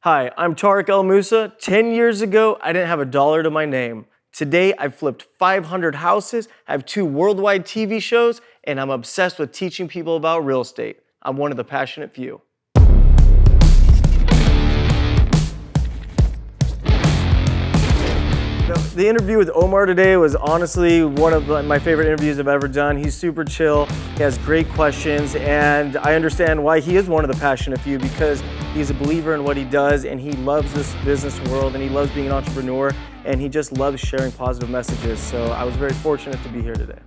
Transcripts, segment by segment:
Hi, I'm Tarek El Moussa. 10 years ago, I didn't have a dollar to my name. Today, I've flipped 500 houses, I have 2 worldwide TV shows, and I'm obsessed with teaching people about real estate. I'm one of the passionate few. The interview with Omar today was honestly one of my favorite interviews I've ever done. He's super chill, he has great questions, and I understand why he is one of the passionate few because he's a believer in what he does and he loves this business world and he loves being an entrepreneur and he just loves sharing positive messages. So I was very fortunate to be here today.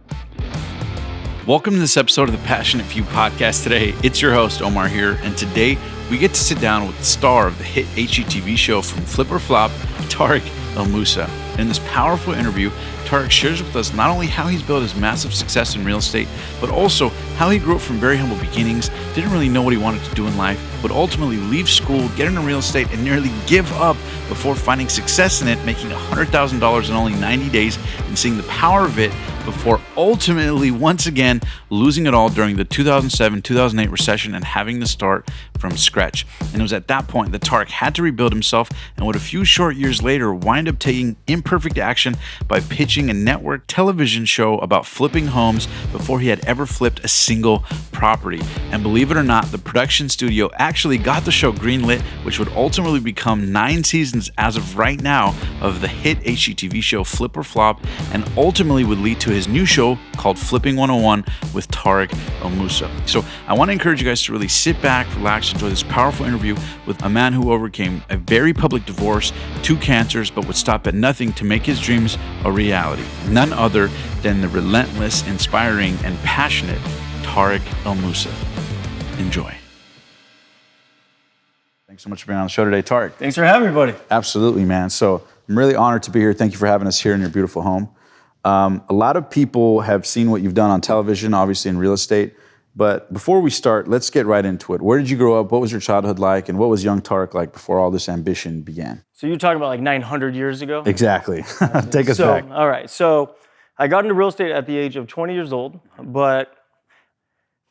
Welcome to this episode of the Passionate Few podcast today. It's your host, Omar here, and today we get to sit down with the star of the hit HGTV show from Flip or Flop, Tarek El Moussa. In this powerful interview, Tarek shares with us not only how he's built his massive success in real estate, but also how he grew up from very humble beginnings, didn't really know what he wanted to do in life, but ultimately leave school, get into real estate, and nearly give up before finding success in it, making $100,000 in only 90 days, and seeing the power of it before ultimately, once again, losing it all during the 2007-2008 recession and having to start from scratch. And it was at that point that Tarek had to rebuild himself and would a few short years later wind up taking imperfect action by pitching a network television show about flipping homes before he had ever flipped a single property. And believe it or not, the production studio actually got the show greenlit, which would ultimately become 9 seasons as of right now of the hit HGTV show Flip or Flop, and ultimately would lead to his new show called Flipping 101 with Tarek El Moussa. So I want to encourage you guys to really sit back, relax, enjoy this powerful interview with a man who overcame a very public divorce, 2 cancers, but would stop at nothing to make his dreams a reality. None other than the relentless, inspiring, and passionate Tarek El Moussa. Enjoy. Thanks so much for being on the show today, Tarek. Thanks for having me, buddy. Absolutely, man. So I'm really honored to be here. Thank you for having us here in your beautiful home. A lot of people have seen what you've done on television, obviously in real estate. But before we start, let's get right into it. Where did you grow up? What was your childhood like? And what was young Tarek like before all this ambition began? So you're talking about like 900 years ago? Exactly. Take us back. All right. So I got into real estate at the age of 20 years old. But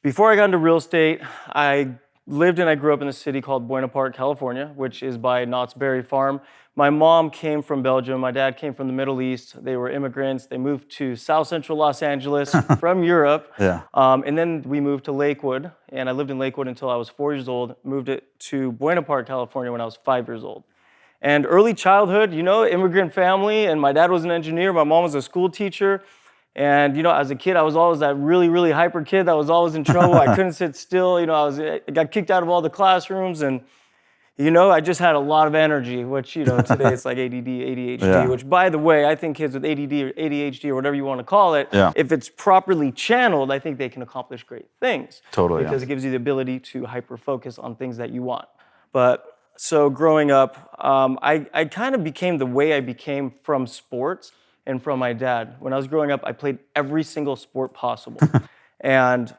before I got into real estate, I lived and I grew up in a city called Buena Park, California, which is by Knott's Berry Farm. My mom came from Belgium. My dad came from the Middle East. They were immigrants. They moved to South Central Los Angeles from Europe. Yeah. And then we moved to Lakewood. And I lived in Lakewood until I was 4 years old. Moved it to Buena Park, California when I was 5 years old. And early childhood, immigrant family. And my dad was an engineer. My mom was a school teacher. And, as a kid, I was always that really, really hyper kid that was always in trouble. I couldn't sit still. I got kicked out of all the classrooms. And, I just had a lot of energy, which, today it's like ADD, ADHD, Yeah. which, by the way, I think kids with ADD or ADHD or whatever you want to call it, Yeah. if it's properly channeled, I think they can accomplish great things. Totally, Because yeah. it gives you the ability to hyper-focus on things that you want. But so growing up, I kind of became the way I became from sports and from my dad. When I was growing up, I played every single sport possible. And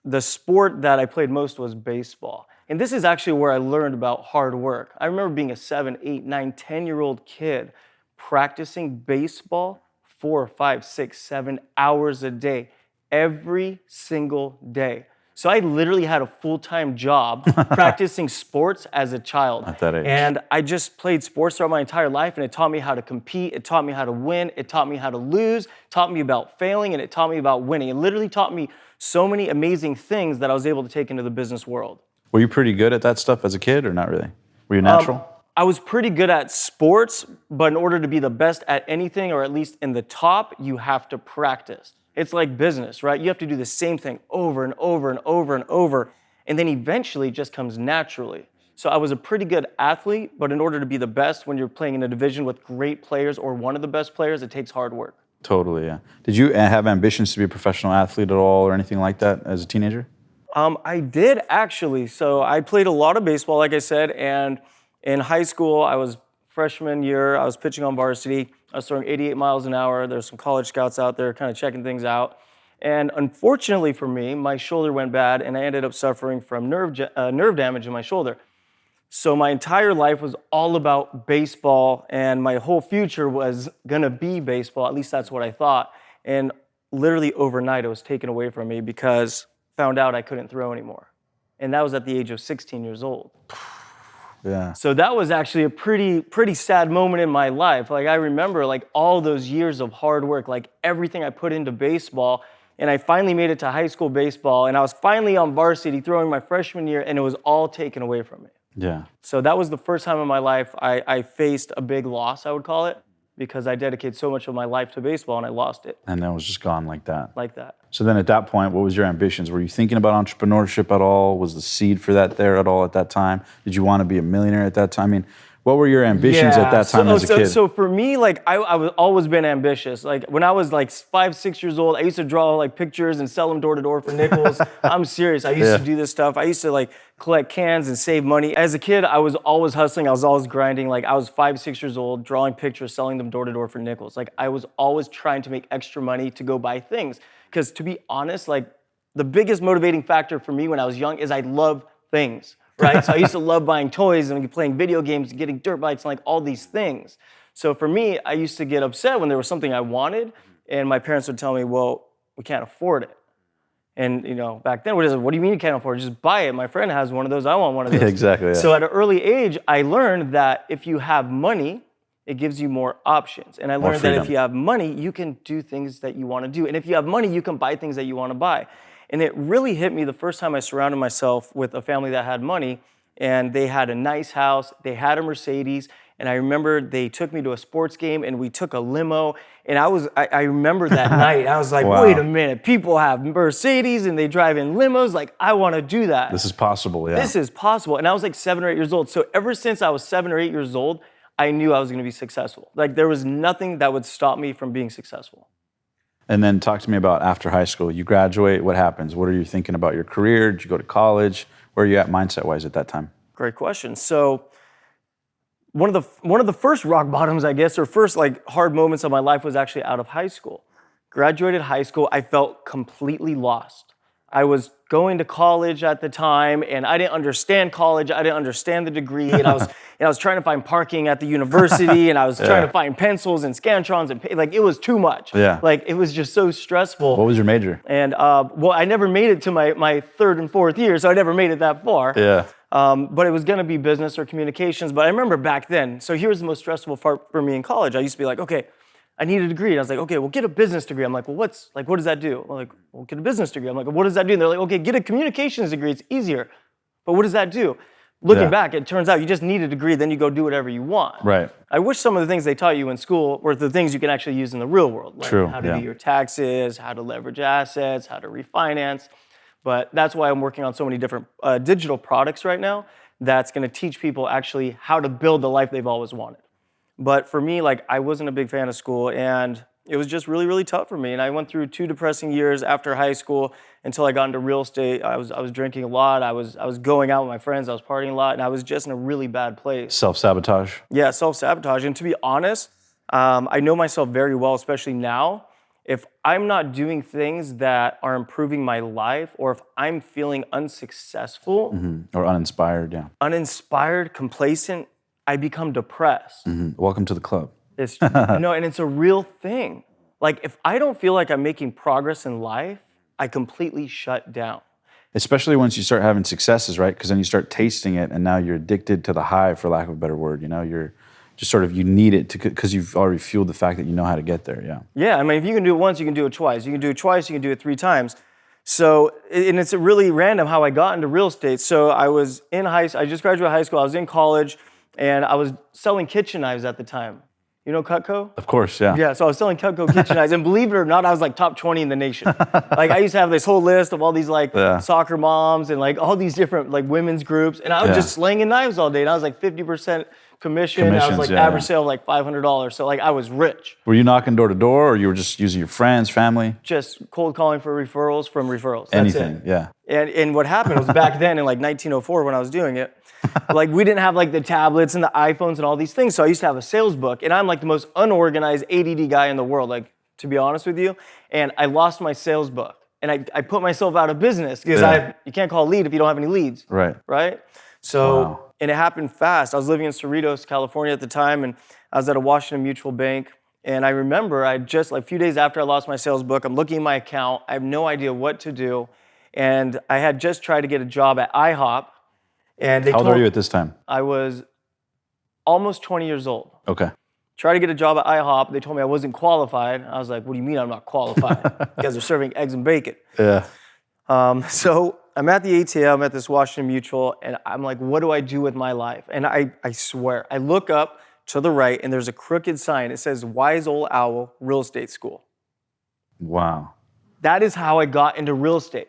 the sport that I played most was baseball. And this is actually where I learned about hard work. I remember being a 7, 8, 9, 10-year-old kid practicing baseball 4, 5, 6, 7 hours a day, every single day. So I literally had a full-time job practicing sports as a child. At that age. And I just played sports throughout my entire life, and it taught me how to compete, it taught me how to win, it taught me how to lose, it taught me about failing, and it taught me about winning. It literally taught me so many amazing things that I was able to take into the business world. Were you pretty good at that stuff as a kid or not really? Were you natural? I was pretty good at sports, but in order to be the best at anything, or at least in the top, you have to practice. It's like business, right? You have to do the same thing over and over and over and over, and then eventually it just comes naturally. So I was a pretty good athlete, but in order to be the best when you're playing in a division with great players or one of the best players, it takes hard work. Totally, yeah. Did you have ambitions to be a professional athlete at all or anything like that as a teenager? I did actually. So I played a lot of baseball, like I said, and in high school, I was freshman year, I was pitching on varsity. I was throwing 88 miles an hour. There's some college scouts out there kind of checking things out. And unfortunately for me, my shoulder went bad, and I ended up suffering from nerve damage in my shoulder. So my entire life was all about baseball, and my whole future was gonna be baseball. At least that's what I thought. And literally overnight, it was taken away from me because found out I couldn't throw anymore. And that was at the age of 16 years old. Yeah. So that was actually a pretty sad moment in my life. Like I remember like all those years of hard work, like everything I put into baseball, and I finally made it to high school baseball, and I was finally on varsity throwing my freshman year, and it was all taken away from me. Yeah. So that was the first time in my life I faced a big loss, I would call it, because I dedicated so much of my life to baseball and I lost it. And then it was just gone like that. Like that. So then at that point, what was your ambitions? Were you thinking about entrepreneurship at all? Was the seed for that there at all at that time? Did you want to be a millionaire at that time? I mean, what were your ambitions at that time as a kid? So for me, like I was always been ambitious. Like when I was like 5, 6 years old, I used to draw like pictures and sell them door to door for nickels. I'm serious. I used to do this stuff. I used to like collect cans and save money. As a kid, I was always hustling. I was always grinding. Like I was 5, 6 years old, drawing pictures, selling them door to door for nickels. Like I was always trying to make extra money to go buy things. Because to be honest, like the biggest motivating factor for me when I was young is I love things. Right? So I used to love buying toys and playing video games and getting dirt bikes and like all these things. So for me, I used to get upset when there was something I wanted and my parents would tell me, well, we can't afford it. And you know, back then, what do you mean you can't afford it? Just buy it. My friend has one of those, I want one of those. Yeah, exactly. Yeah. So at an early age, I learned that if you have money, it gives you more options. And I learned that if you have money, you can do things that you want to do. And if you have money, you can buy things that you want to buy. And it really hit me the first time I surrounded myself with a family that had money, and they had a nice house, they had a Mercedes, and I remember they took me to a sports game and we took a limo, and I remember that night, I was like, wow. Wait a minute, people have Mercedes and they drive in limos, like I want to do that. This is possible, yeah. This is possible. And I was like 7 or 8 years old. So ever since I was 7 or 8 years old, I knew I was going to be successful. Like there was nothing that would stop me from being successful. And then talk to me about after high school. You graduate, what happens? What are you thinking about your career? Did you go to college? Where are you at mindset-wise at that time? Great question. So one of the first rock bottoms, I guess, or first like hard moments of my life was actually out of high school. Graduated high school, I felt completely lost. I was going to college at the time, and I didn't understand college. I didn't understand the degree, and I was trying to find parking at the university, and I was trying to find pencils and Scantrons, and like it was too much. Yeah. Like it was just so stressful. What was your major? And well, I never made it to my third and fourth year, so I never made it that far. Yeah. But it was going to be business or communications. But I remember back then. So here's the most stressful part for me in college. I used to be like, okay, I need a degree. And I was like, okay, well, get a business degree. I'm like, well, what does that do? I'm like, well, get a business degree. I'm like, what does that do? And they're like, okay, get a communications degree. It's easier. But what does that do? Looking back, it turns out you just need a degree, then you go do whatever you want. Right. I wish some of the things they taught you in school were the things you can actually use in the real world. Like True, how to do your taxes, how to leverage assets, how to refinance. But that's why I'm working on so many different digital products right now that's going to teach people actually how to build the life they've always wanted. But for me, like I wasn't a big fan of school, and it was just really, really tough for me. And I went through 2 depressing years after high school until I got into real estate. I was drinking a lot. I was going out with my friends. I was partying a lot, and I was just in a really bad place. Self-sabotage? Yeah, self-sabotage. And to be honest, I know myself very well, especially now. If I'm not doing things that are improving my life, or if I'm feeling unsuccessful, Or uninspired, yeah. uninspired, complacent, I become depressed. Welcome to the club. It's no, and it's a real thing. Like if I don't feel like I'm making progress in life, I completely shut down. Especially once you start having successes, right? Because then you start tasting it, and now you're addicted to the high, for lack of a better word. You know, you're just sort of, you need it because you've already fueled the fact that you know how to get there, yeah. Yeah, I mean, if you can do it once, you can do it twice. You can do it twice, you can do it 3 times. So, and it's really random how I got into real estate. So I was in I just graduated high school, I was in college, and I was selling kitchen knives at the time. You know Cutco? Of course, yeah. Yeah, so I was selling Cutco kitchen knives, and believe it or not, I was like top 20 in the nation. Like I used to have this whole list of all these like soccer moms and like all these different like women's groups, and I was just slinging knives all day, and I was like 50% commission. I was like average sale of like $500, so like I was rich. Were you knocking door to door, or you were just using your friends, family? Just cold calling for referrals from referrals. That's Anything, it. yeah. And what happened was back then in like 1904 when I was doing it, like we didn't have like the tablets and the iPhones and all these things. So I used to have a sales book, and I'm like the most unorganized ADD guy in the world, like to be honest with you. And I lost my sales book, and I put myself out of business because you can't call a lead if you don't have any leads. Right? So, and it happened fast. I was living in Cerritos, California at the time, and I was at a Washington Mutual Bank. And I remember I just like a few days after I lost my sales book, I'm looking at my account. I have no idea what to do. And I had just tried to get a job at IHOP. And they How old are you at this time? I was almost 20 years old. Okay. Tried to get a job at IHOP. They told me I wasn't qualified. I was like, what do you mean I'm not qualified? You guys are serving eggs and bacon. Yeah. So I'm at the ATM at this Washington Mutual, and I'm like, what do I do with my life? And I swear, I look up to the right, and there's a crooked sign. It says, Wise Old Owl Real Estate School. Wow. That is how I got into real estate.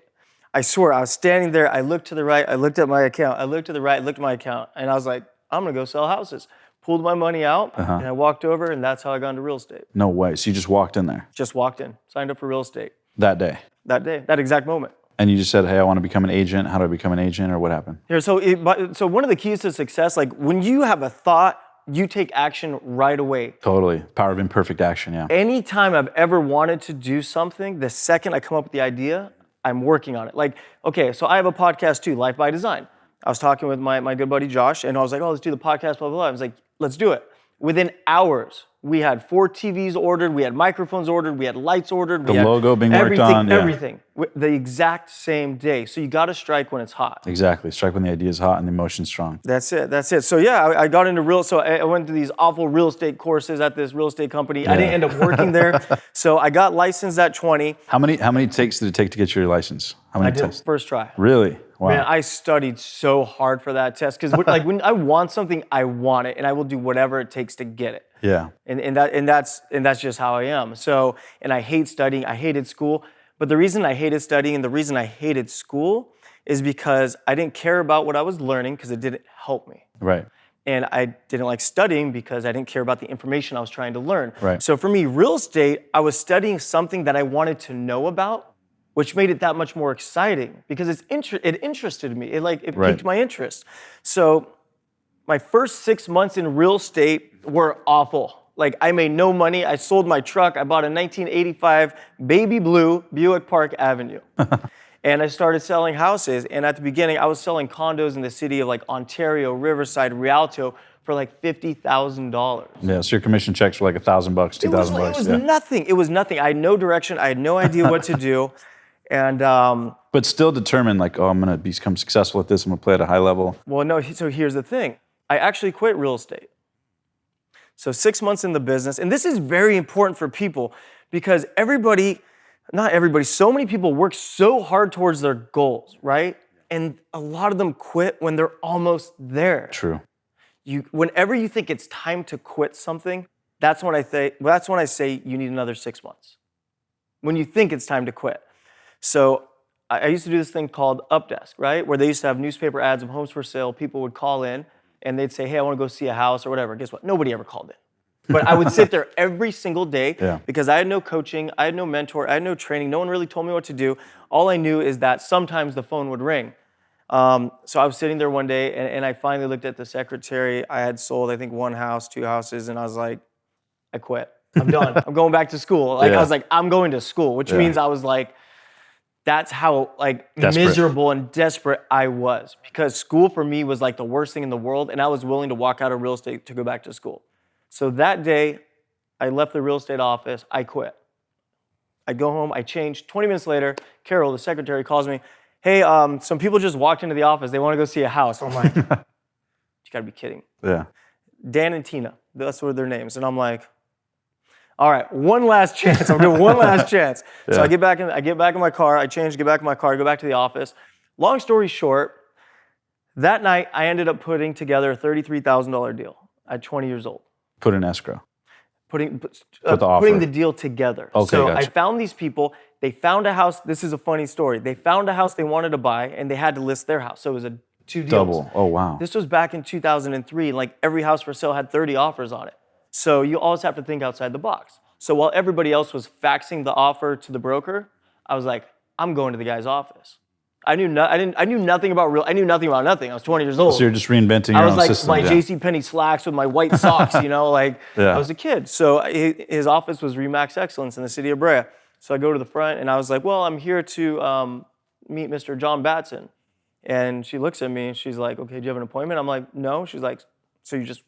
I swear, I was standing there. I looked to the right. I looked at my account. I looked to the right. I looked at my account. And I was like, I'm going to go sell houses. Pulled my money out, and I walked over, and that's how I got into real estate. No way. So you just walked in there? Just walked in. Signed up for real estate. That day? That day. That exact moment. And you just said, hey, I want to become an agent. How do I become an agent, or what happened? Here, so one of the keys to success, like when you have a thought, you take action right away. Totally. Power of imperfect action, yeah. Anytime I've ever wanted to do something, the second I come up with the idea, I'm working on it. Like, okay, so I have a podcast too, Life by Design. I was talking with my good buddy Josh, and I was like, oh, let's do the podcast, blah, blah, blah. I was like, let's do it. Within hours, we had 4 TVs ordered, we had microphones ordered, we had lights ordered. The logo being worked on. Yeah. Everything. The exact same day. So you got to strike when it's hot. Exactly. Strike when the idea is hot and the emotion's strong. That's it. So yeah, I got into so I went to these awful real estate courses at this real estate company. Yeah. I didn't end up working there. So I got licensed at 20. How many takes did it take to get your license? How many tests? First try. Really? Wow. Man, I studied so hard for that test because like when I want something, I want it, and I will do whatever it takes to get it. Yeah. And that's just how I am. So, and I hate studying. I hated school. But the reason I hated studying and the reason I hated school is because I didn't care about what I was learning because it didn't help me. Right. And I didn't like studying because I didn't care about the information I was trying to learn. Right. So for me, real estate, I was studying something that I wanted to know about, which made it that much more exciting because it interested me. It piqued my interest. So my first 6 months in real estate were awful. Like, I made no money. I sold my truck. I bought a 1985 baby blue Buick Park Avenue. And I started selling houses. And at the beginning, I was selling condos in the city of like Ontario, Riverside, Rialto for like $50,000. Yeah, so your commission checks were like $1,000, $2,000. It was nothing. It was nothing. I had no direction. I had no idea what to do. And but still determined, like, oh, I'm going to become successful at this. I'm going to play at a high level. Well, no. So here's the thing. I actually quit real estate. So 6 months in the business, and this is very important for people because not everybody, so many people work so hard towards their goals, right? And a lot of them quit when they're almost there. True. Whenever you think it's time to quit something, that's when I say you need another 6 months. When you think it's time to quit. So I used to do this thing called Updesk, right? Where they used to have newspaper ads of homes for sale. People would call in and they'd say, hey, I want to go see a house or whatever. Guess what? Nobody ever called in. But I would sit there every single day because I had no coaching, I had no mentor, I had no training. No one really told me what to do. All I knew is that sometimes the phone would ring. So I was sitting there one day and I finally looked at the secretary. I had sold, I think, 1 house, 2 houses, and I was like, I quit. I'm done. I'm going back to school. I was like, I'm going to school, which means I was like, that's how miserable and desperate I was because school for me was like the worst thing in the world, and I was willing to walk out of real estate to go back to school. So that day, I left the real estate office. I quit. I go home. I changed. 20 minutes later, Carol, the secretary, calls me. Hey, some people just walked into the office. They want to go see a house. I'm like, you got to be kidding. Yeah. Dan and Tina. That's what their names. And I'm like, all right, one last chance. I'm doing one last chance. Yeah. So I get back in my car. I change, get back in my car, go back to the office. Long story short, that night I ended up putting together a $33,000 deal at 20 years old. Put in escrow. Putting the deal together. Okay, so gotcha. I found these people. They found a house. This is a funny story. They found a house they wanted to buy, and they had to list their house. So it was 2 deals. Double. Oh, wow. This was back in 2003. Like every house for sale had 30 offers on it. So you always have to think outside the box. So while everybody else was faxing the offer to the broker, I was like, I'm going to the guy's office. I knew nothing about nothing. I was 20 years old. So you're just reinventing your own system. I was like my JCPenney slacks with my white socks, I was a kid. So his office was Remax Excellence in the city of Brea. So I go to the front and I was like, well, I'm here to meet Mr. John Batson. And she looks at me and she's like, okay, do you have an appointment? I'm like, no. She's like, so you just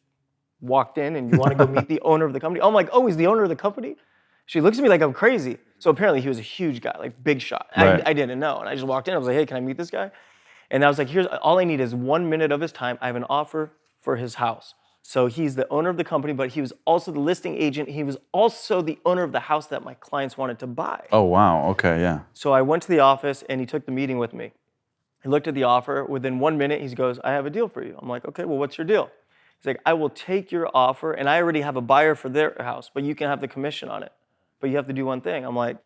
walked in and you want to go meet the owner of the company? I'm like, oh, he's the owner of the company? She looks at me like I'm crazy. So apparently he was a huge guy, like big shot. Right. I didn't know. And I just walked in. I was like, hey, can I meet this guy? And I was like, here's, all I need is 1 minute of his time. I have an offer for his house. So he's the owner of the company, but he was also the listing agent. He was also the owner of the house that my clients wanted to buy. Oh, wow. Okay, yeah. So I went to the office and he took the meeting with me. He looked at the offer. Within 1 minute, he goes, I have a deal for you. I'm like, okay, well, what's your deal? He's like, I will take your offer and I already have a buyer for their house, but you can have the commission on it. But you have to do one thing. I'm like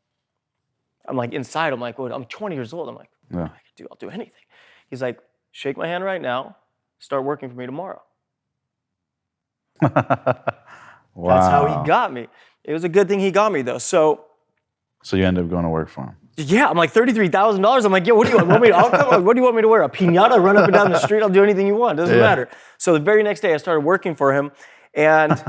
inside, I'm like, well, I'm 20 years old. I'm like, what I can do? I'll do anything. He's like, shake my hand right now. Start working for me tomorrow. Wow. That's how he got me. It was a good thing he got me though. So you ended up going to work for him. Yeah, I'm like $33,000. I'm like, yeah, what do you want me to? What do you want me to wear? A piñata? Run up and down the street? I'll do anything you want. Doesn't matter. So the very next day, I started working for him, and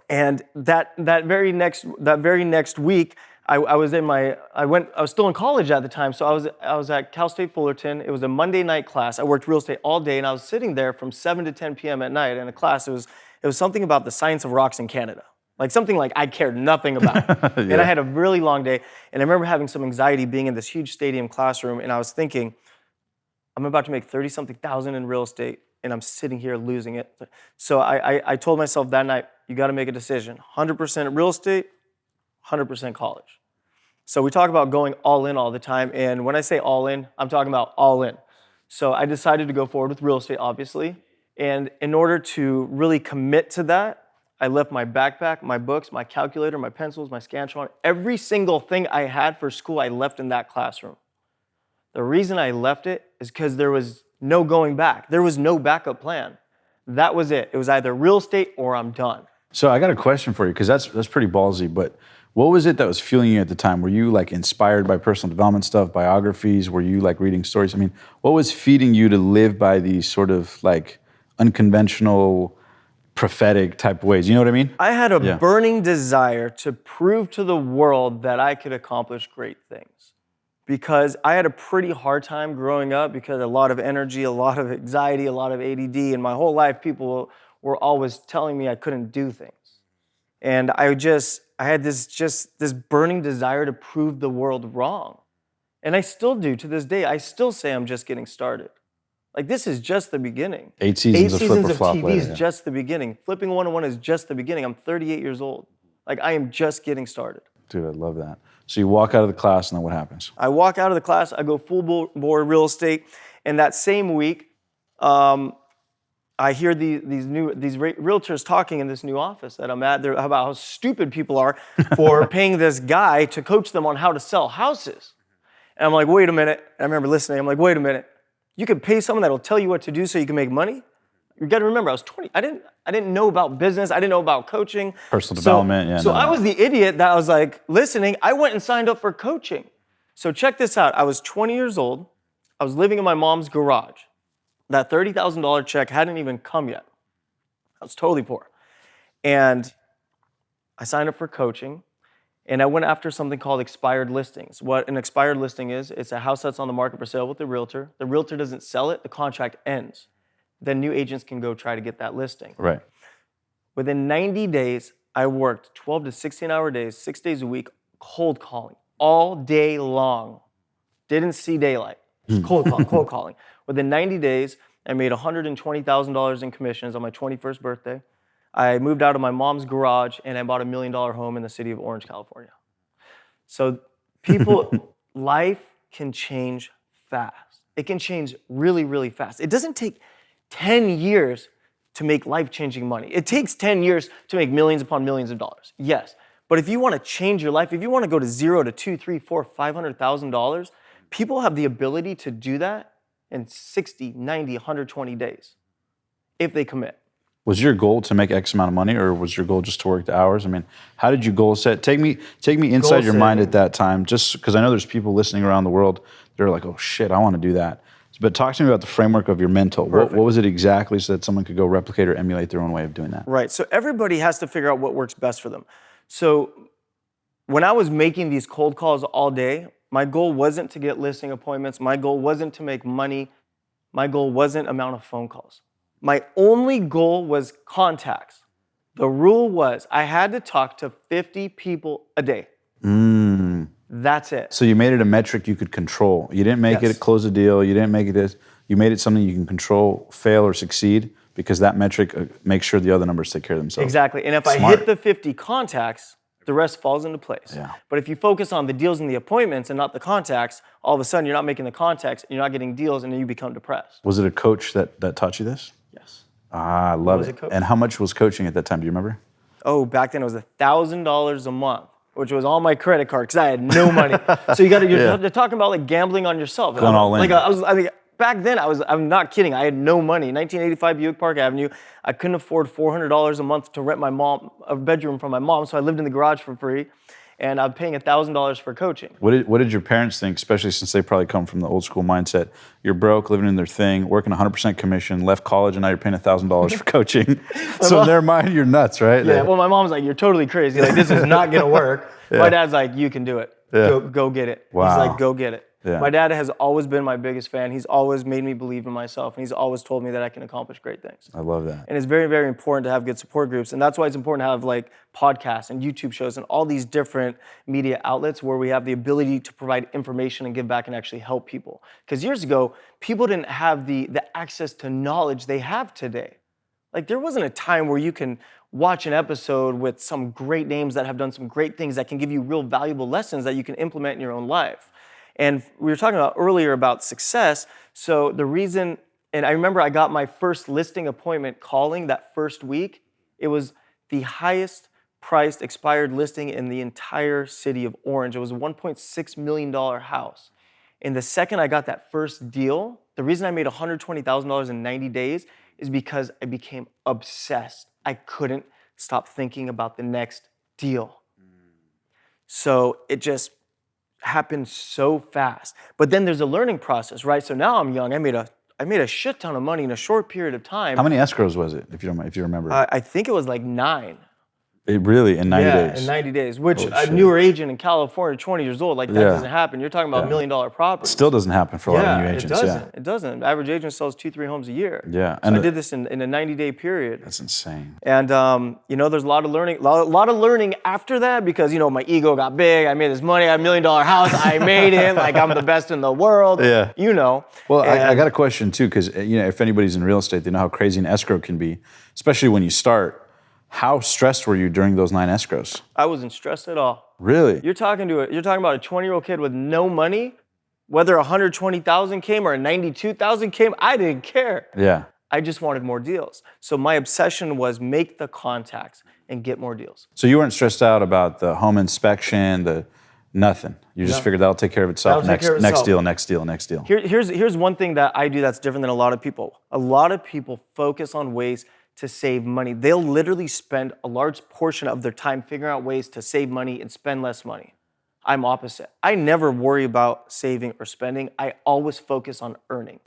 that very next week, I was still in college at the time. So I was at Cal State Fullerton. It was a Monday night class. I worked real estate all day, and I was sitting there from 7 to 10 p.m. at night in a class. It was something about the science of rocks in Canada. Like something like I cared nothing about. And I had a really long day. And I remember having some anxiety being in this huge stadium classroom. And I was thinking, I'm about to make 30-something thousand in real estate. And I'm sitting here losing it. So I told myself that night, you got to make a decision. 100% real estate, 100% college. So we talk about going all in all the time. And when I say all in, I'm talking about all in. So I decided to go forward with real estate, obviously. And in order to really commit to that, I left my backpack, my books, my calculator, my pencils, my Scantron, every single thing I had for school, I left in that classroom. The reason I left it is because there was no going back. There was no backup plan. That was it. It was either real estate or I'm done. So I got a question for you, because that's pretty ballsy, but what was it that was fueling you at the time? Were you like inspired by personal development stuff, biographies? Were you like reading stories? I mean, what was feeding you to live by these sort of like unconventional, prophetic type ways? You know what I mean? I had a burning desire to prove to the world that I could accomplish great things, because I had a pretty hard time growing up, because a lot of energy, a lot of anxiety, a lot of ADD, and my whole life people were always telling me I couldn't do things. And I had this burning desire to prove the world wrong. And I still do to this day. I still say I'm just getting started. Like, this is just the beginning. 8 seasons of Flip or Flop TV later, is just the beginning. Flipping 101 is just the beginning. I'm 38 years old. Like, I am just getting started. Dude, I love that. So you walk out of the class, and then what happens? I walk out of the class, I go full board real estate, and that same week, I hear these realtors talking in this new office that I'm at. They're about how stupid people are for paying this guy to coach them on how to sell houses. And I'm like, wait a minute. I remember listening. I'm like, wait a minute. You could pay someone that'll tell you what to do so you can make money? You got to remember, I was 20. I didn't know about business. I didn't know about coaching. Personal development, So I was the idiot that was like listening. I went and signed up for coaching. So check this out. I was 20 years old. I was living in my mom's garage. That $30,000 check hadn't even come yet. I was totally poor. And I signed up for coaching. And I went after something called expired listings. What an expired listing is, it's a house that's on the market for sale with the realtor. The realtor doesn't sell it, the contract ends. Then new agents can go try to get that listing. Right. Within 90 days, I worked 12 to 16-hour days, 6 days a week, cold calling, all day long. Didn't see daylight. Cold calling. Within 90 days, I made $120,000 in commissions on my 21st birthday. I moved out of my mom's garage and I bought $1 million home in the city of Orange, California. So life can change fast. It can change really, really fast. It doesn't take 10 years to make life-changing money. It takes 10 years to make millions upon millions of dollars, yes. But if you want to change your life, if you want to go to $0 to $2, $3, $4, $500,000, people have the ability to do that in 60, 90, 120 days if they commit. Was your goal to make X amount of money, or was your goal just to work the hours? I mean, how did you goal set? Take me inside your mind at that time, just because I know there's people listening around the world that are like, oh shit, I want to do that. But talk to me about the framework of your mental. What was it exactly so that someone could go replicate or emulate their own way of doing that? Right, so everybody has to figure out what works best for them. So when I was making these cold calls all day, my goal wasn't to get listing appointments. My goal wasn't to make money. My goal wasn't amount of phone calls. My only goal was contacts. The rule was I had to talk to 50 people a day. That's it. So you made it a metric you could control. You didn't make it close a deal. You didn't make it this. You made it something you can control, fail or succeed, because that metric makes sure the other numbers take care of themselves. Exactly. And if I hit the 50 contacts, the rest falls into place. Yeah. But if you focus on the deals and the appointments and not the contacts, all of a sudden you're not making the contacts, and you're not getting deals, and then you become depressed. Was it a coach that taught you this? Yes. Ah, I love it. And how much was coaching at that time? Do you remember? Oh, back then it was $1,000 a month, which was on my credit card because I had no money. So you're talking about like gambling on yourself. Going all in. Like back then I'm not kidding. I had no money. 1985 Buick Park Avenue. I couldn't afford $400 a month to rent my mom a bedroom from my mom, so I lived in the garage for free. And I'm paying $1,000 for coaching. What did your parents think, especially since they probably come from the old school mindset? You're broke, living in their thing, working 100% commission, left college, and now you're paying $1,000 for coaching. So in their mind, you're nuts, right? Yeah, well, my mom's like, you're totally crazy. Like, this is not going to work. Yeah. My dad's like, you can do it. Yeah. Go get it. Wow. He's like, go get it. Yeah. My dad has always been my biggest fan. He's always made me believe in myself, and he's always told me that I can accomplish great things. I love that. And it's very, very important to have good support groups, and that's why it's important to have like podcasts and YouTube shows and all these different media outlets where we have the ability to provide information and give back and actually help people. Because years ago, people didn't have the access to knowledge they have today. Like, there wasn't a time where you can watch an episode with some great names that have done some great things that can give you real valuable lessons that you can implement in your own life. And we were talking about earlier about success. So the reason, and I remember I got my first listing appointment calling that first week. It was the highest priced expired listing in the entire city of Orange. It was a $1.6 million house. And the second I got that first deal, the reason I made $120,000 in 90 days is because I became obsessed. I couldn't stop thinking about the next deal. So it just happened so fast. But then there's a learning process, right? So now I'm young. I made a shit ton of money in a short period of time. How many escrows was it, if you remember? I think it was like 9. It really, in 90 days? Yeah, in 90 days, which a newer agent in California, 20 years old, like that doesn't happen. You're talking about $1 million properties. Still doesn't happen for a lot of new agents. It doesn't. The average agent sells 2-3 homes a year. Yeah. And so I did this in a 90-day period. That's insane. And, there's a lot of learning after that because, my ego got big. I made this money. I had $1 million house. I made it. Like, I'm the best in the world. Yeah. Well, And I got a question, too, because, if anybody's in real estate, they know how crazy an escrow can be, especially when you start. How stressed were you during those 9 escrows? I wasn't stressed at all. Really? You're talking about a 20-year-old kid with no money, whether 120,000 came or 92,000 came, I didn't care. Yeah. I just wanted more deals. So my obsession was make the contacts and get more deals. So you weren't stressed out about the home inspection, nothing. You just figured that'll take care of itself. Next deal. Here's one thing that I do that's different than a lot of people. A lot of people focus on ways to save money. They'll literally spend a large portion of their time figuring out ways to save money and spend less money. I'm opposite. I never worry about saving or spending. I always focus on earning.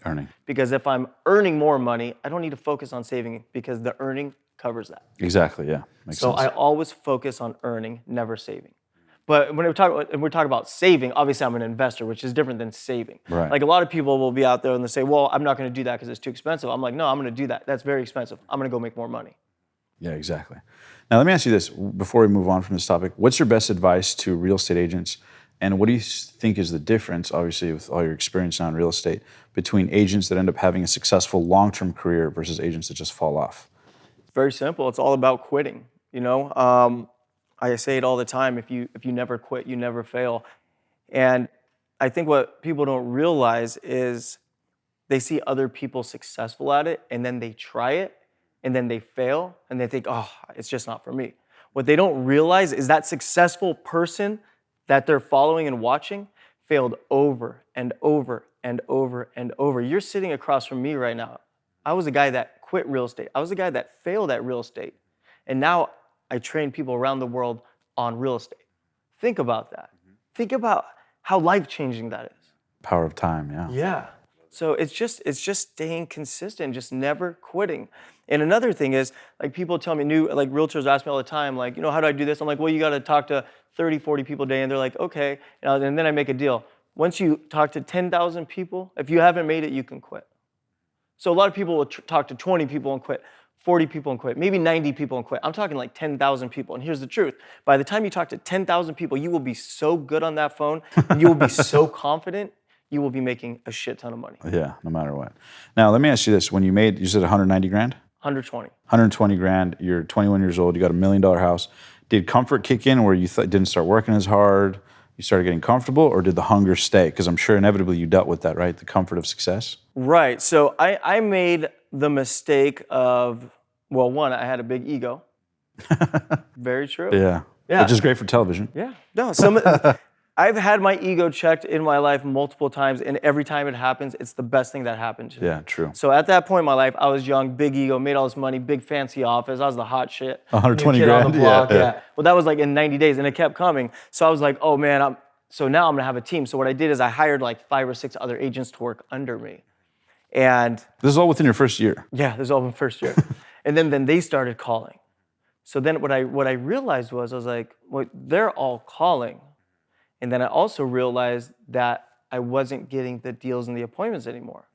Because if I'm earning more money, I don't need to focus on saving because the earning covers that. Exactly, yeah. Makes sense. So I always focus on earning, never saving. But when we're talking about saving, obviously I'm an investor, which is different than saving. Right. Like a lot of people will be out there and they say, well, I'm not going to do that because it's too expensive. I'm like, no, I'm going to do that. That's very expensive. I'm going to go make more money. Yeah, exactly. Now let me ask you this, before we move on from this topic, what's your best advice to real estate agents? And what do you think is the difference, obviously with all your experience now in real estate, between agents that end up having a successful long-term career versus agents that just fall off? It's very simple. It's all about quitting, I say it all the time, if you never quit, you never fail. And I think what people don't realize is they see other people successful at it, and then they try it, and then they fail, and they think, oh, it's just not for me. What they don't realize is that successful person that they're following and watching failed over and over and over and over. You're sitting across from me right now. I was a guy that quit real estate. I was a guy that failed at real estate. And now I train people around the world on real estate. Think about that. Think about how life-changing that is. Power of time, yeah. Yeah. So it's just staying consistent, just never quitting. And another thing is, like people tell me, realtors ask me all the time, like, how do I do this? I'm like, well, you got to talk to 30, 40 people a day. And they're like, okay. And then I make a deal. Once you talk to 10,000 people, if you haven't made it, you can quit. So a lot of people will talk to 20 people and quit. 40 people and quit, maybe 90 people and quit. I'm talking like 10,000 people. And here's the truth. By the time you talk to 10,000 people, you will be so good on that phone, and you will be so confident, you will be making a shit ton of money. Yeah, no matter what. Now, let me ask you this. When you said 190 grand? 120. 120 grand, you're 21 years old, you got $1 million house. Did comfort kick in where you didn't start working as hard, you started getting comfortable, or did the hunger stay? Because I'm sure inevitably you dealt with that, right? The comfort of success? Right. So I made the mistake of, well, one, I had a big ego. Very true. Yeah. Which is great for television. Yeah. No, I've had my ego checked in my life multiple times, and every time it happens, it's the best thing that happened to me. Yeah, true. So at that point in my life, I was young, big ego, made all this money, big fancy office. I was the hot shit. 120 New kid grand. on the block. Yeah. Well, that was like in 90 days, and it kept coming. So I was like, oh man, so now I'm gonna have a team. So what I did is I hired like 5 or 6 other agents to work under me. And this is all within your first year. Yeah, this is all in first year. And then they started calling. So then what I realized was, I was like, well, they're all calling. And then I also realized that I wasn't getting the deals and the appointments anymore.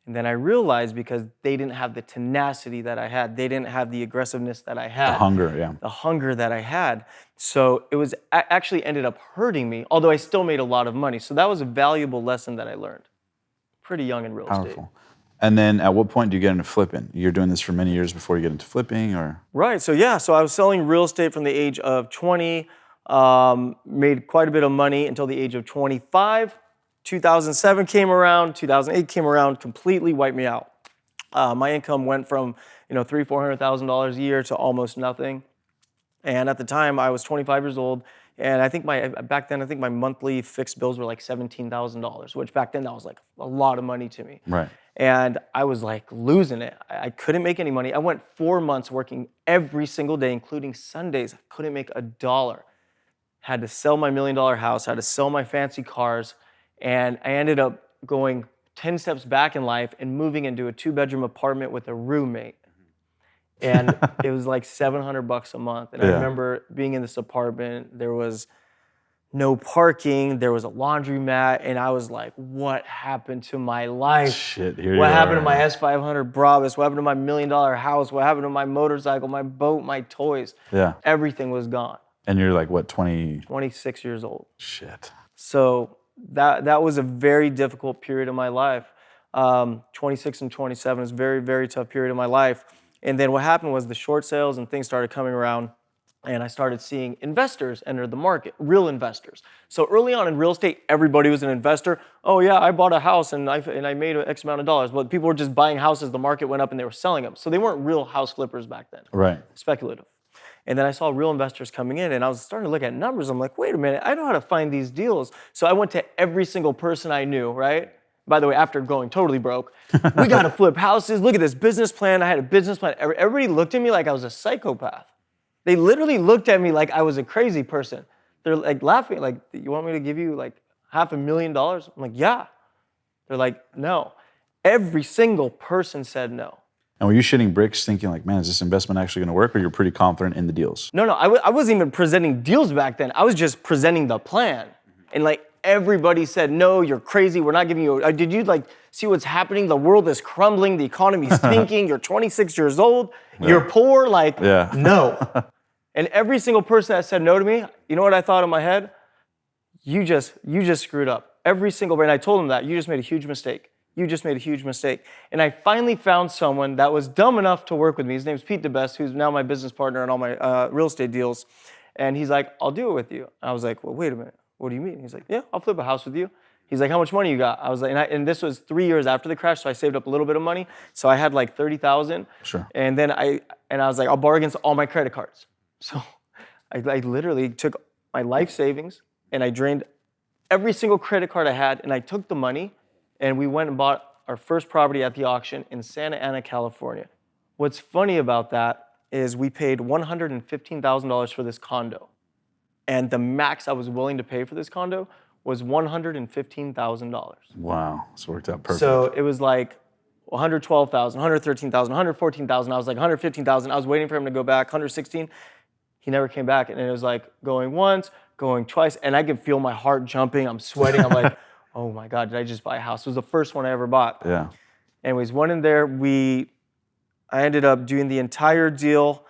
And then I realized because they didn't have the tenacity that I had, they didn't have the aggressiveness that I had. The hunger, yeah. The hunger that I had. So it was actually ended up hurting me, although I still made a lot of money. So that was a valuable lesson that I learned. Pretty young in real estate. And then at what point do you get into flipping? You're doing this for many years before you get into flipping, or? Right, so I was selling real estate from the age of 20, made quite a bit of money until the age of 25. 2007 came around, 2008 came around, completely wiped me out. My income went from $300,000-$400,000 a year to almost nothing. And at the time, I was 25 years old, and I think back then my monthly fixed bills were like $17,000, which back then that was like a lot of money to me. Right. And I was like losing it. I couldn't make any money. I went 4 months working every single day, including Sundays. I couldn't make $1. Had to sell my $1 million house, had to sell my fancy cars, and I ended up going 10 steps back in life and moving into a 2-bedroom apartment with a roommate. And it was like $700 a month. And I remember being in this apartment, there was no parking, there was a laundromat, and I was like, what happened to my life? Shit, here What you happened are. to my S500 Brabus? What happened to my $1 million house? What happened to my motorcycle, my boat, my toys? Yeah. Everything was gone. And you're like, what, 20? 26 years old. Shit. So that was a very difficult period of my life. 26 and 27 was a very, very tough period of my life. And then what happened was the short sales and things started coming around, and I started seeing investors enter the market, real investors. So early on in real estate, everybody was an investor. Oh yeah, I bought a house and I made X amount of dollars. But people were just buying houses, the market went up and they were selling them. So they weren't real house flippers back then. Right. Speculative. And then I saw real investors coming in, and I was starting to look at numbers. I'm like, wait a minute, I know how to find these deals. So I went to every single person I knew, right? By the way, after going totally broke, we gotta flip houses. Look at this business plan. I had a business plan. Everybody looked at me like I was a psychopath. They literally looked at me like I was a crazy person. They're like laughing, like, you want me to give you like $500,000? I'm like, yeah. They're like, no. Every single person said no. And were you shitting bricks thinking like, man, is this investment actually gonna work, or you're pretty confident in the deals? No, I wasn't even presenting deals back then. I was just presenting the plan. And like everybody said, no, you're crazy. We're not giving you, did you like see what's happening? The world is crumbling. The economy's tanking. You're 26 years old. You're poor. Like, no. And every single person that said no to me, you know what I thought in my head? You just screwed up. Every single, and I told them that, you just made a huge mistake. You just made a huge mistake. And I finally found someone that was dumb enough to work with me. His name's Pete DeBest, who's now my business partner on all my real estate deals. And he's like, I'll do it with you. And I was like, well, wait a minute. What do you mean? He's like, yeah, I'll flip a house with you. He's like, how much money you got? I was like, and this was 3 years after the crash, so I saved up a little bit of money. So I had like 30,000. Sure. And then I was like, I'll borrow against all my credit cards. So I literally took my life savings and I drained every single credit card I had, and I took the money and we went and bought our first property at the auction in Santa Ana, California. What's funny about that is we paid $115,000 for this condo. And the max I was willing to pay for this condo was $115,000. Wow, this worked out perfect. So it was like 112,000, 113,000, 114,000. I was like 115,000. I was waiting for him to go back. 116. He never came back, and it was like going once, going twice, and I could feel my heart jumping. I'm sweating. I'm like, oh my God, did I just buy a house? It was the first one I ever bought. Yeah. Anyways, went in there. I ended up doing the entire deal,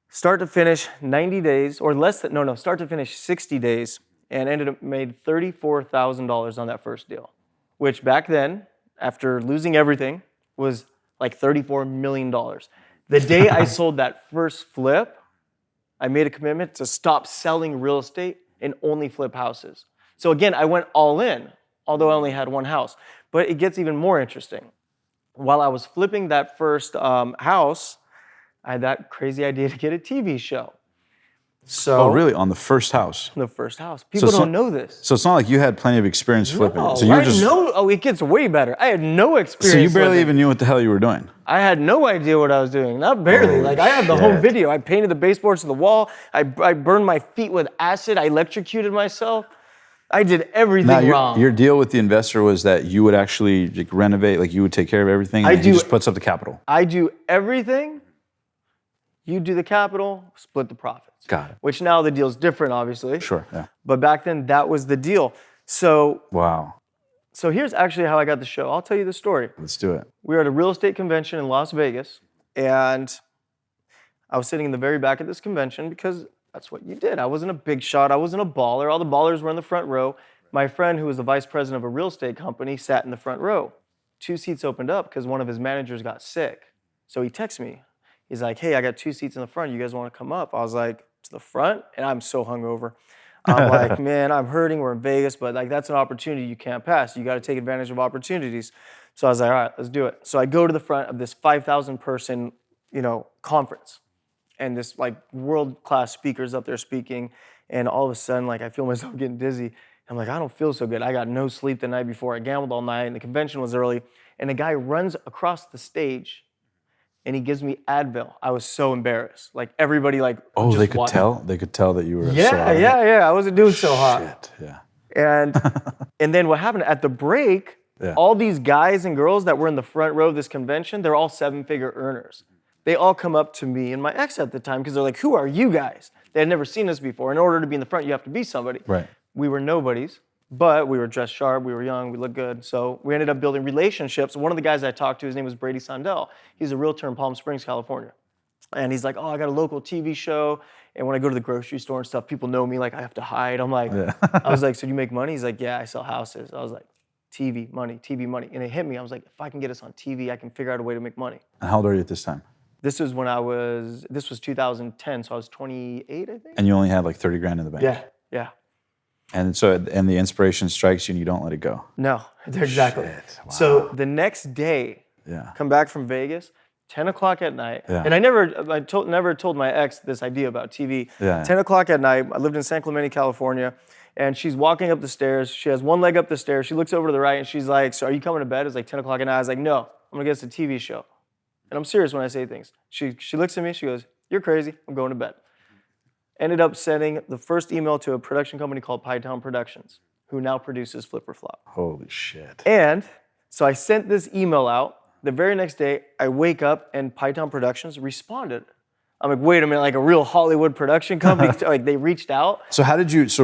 start to finish 90 days, or less than, no, start to finish 60 days, and ended up made $34,000 on that first deal, which back then, after losing everything, was like $34 million. The day I sold that first flip, I made a commitment to stop selling real estate and only flip houses. So again, I went all in, although I only had one house. But it gets even more interesting. While I was flipping that first house, I had that crazy idea to get a TV show. So, Oh, really? On the first house? the first house. People don't know this. So it's not like you had plenty of experience flipping. No, So you were just. Oh, it gets way better. I had no experience. So you barely flipping. even knew what the hell you were doing. I had no idea what I was doing. Not barely. Oh, like I had the shit. home video. I painted the baseboards to the wall. I burned my feet with acid. I electrocuted myself. I did everything Now, wrong. your deal with the investor was that you would actually like, renovate, like you would take care of everything, and he just puts up the capital. I do everything. You do the capital, split the profits. Got it. Which now the deal's different, obviously. Sure, yeah. But back then, that was the deal. So Wow. here's actually how I got the show. I'll tell you the story. Let's do it. We were at a real estate convention in Las Vegas, and I was sitting in the very back of this convention because that's what you did. I wasn't a big shot. I wasn't a baller. All the ballers were in the front row. My friend, who was the vice president of a real estate company, sat in the front row. 2 seats opened up because one of his managers got sick. So he texts me. He's like, hey, I got 2 seats in the front. You guys want to come up? I was like, to the front? And I'm so hungover. I'm like, man, I'm hurting. We're in Vegas, but like that's an opportunity you can't pass. You got to take advantage of opportunities. So I was like, all right, let's do it. So I go to the front of this 5,000 person, conference, and this like world-class speakers up there speaking. And all of a sudden, like I feel myself getting dizzy. I'm like, I don't feel so good. I got no sleep the night before. I gambled all night, and the convention was early. And a guy runs across the stage, and he gives me Advil. I was so embarrassed. Like everybody, like Oh, just they could watched. tell. They could tell that you were. Yeah. I wasn't doing so hot. Shit. Yeah. And then what happened at the break? Yeah. All these guys and girls that were in the front row of this convention, they're all 7-figure earners. They all come up to me and my ex at the time because they're like, "Who are you guys?" They had never seen us before. In order to be in the front, you have to be somebody. Right. We were nobodies, but we were dressed sharp, we were young, we looked good. So we ended up building relationships. One of the guys I talked to, his name was Brady Sondell. He's a realtor in Palm Springs, California. And he's like, oh, I got a local TV show. And when I go to the grocery store and stuff, people know me, like I have to hide. I'm like, I was like, so do you make money? He's like, yeah, I sell houses. I was like, TV money. And it hit me. I was like, if I can get us on TV, I can figure out a way to make money. And how old are you at this time? This was 2010, so I was 28, I think. And you only had like 30 grand in the bank. Yeah. And the inspiration strikes you and you don't let it go. No, exactly. Shit, wow. So the next day, Yeah. come back from Vegas, 10 o'clock at night. Yeah. And I never told my ex this idea about TV. Yeah. 10 o'clock at night, I lived in San Clemente, California, and she's walking up the stairs. She has one leg up the stairs. She looks over to the right and she's like, so are you coming to bed? It's like 10 o'clock at night. I was like, no, I'm gonna get us a TV show. And I'm serious when I say things. She looks at me, she goes, you're crazy, I'm going to bed. Ended up sending the first email to a production company called Pytown Productions, who now produces Flip or Flop. Holy shit. And so I sent this email out. The very next day, I wake up and Pytown Productions responded. I'm like, wait a minute, like a real Hollywood production company? Like they reached out. So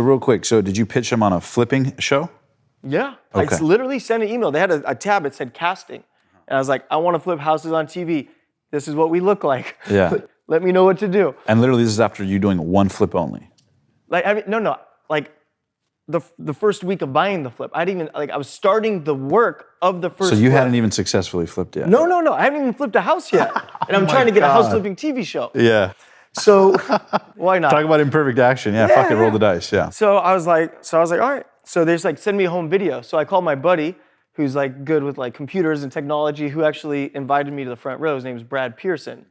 real quick, did you pitch them on a flipping show? Yeah. Okay. I literally sent an email. They had a tab that said casting. And I was like, I want to flip houses on TV. This is what we look like. Yeah. Let me know what to do. And literally this is after you doing one flip only. Like, I mean, no. Like the first week of buying the flip, I was starting the work of the first So you flip. hadn't even successfully flipped yet? No. I haven't even flipped a house yet. And I'm trying to get a house flipping TV show. Yeah. So why not? Talk about imperfect action. Yeah, fuck it, roll the dice. Yeah. So I was like, all right. So they just like send me a home video. So I called my buddy, who's like good with like computers and technology, who actually invited me to the front row. His name is Brad Pearson.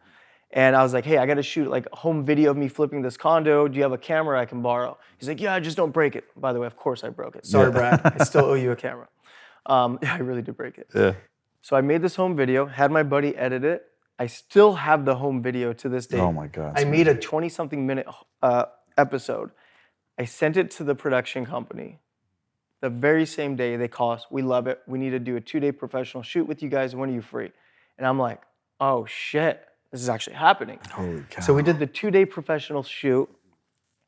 And I was like, hey, I got to shoot like a home video of me flipping this condo. Do you have a camera I can borrow? He's like, yeah, just don't break it. By the way, of course I broke it. Sorry, Brad. I still owe you a camera. I really did break it. Yeah. So I made this home video, had my buddy edit it. I still have the home video to this day. Oh my God. I made a 20-something minute episode. I sent it to the production company. The very same day they call us, we love it. We need to do a 2-day professional shoot with you guys. When are you free? And I'm like, oh shit, this is actually happening. Holy cow. So we did the 2-day professional shoot,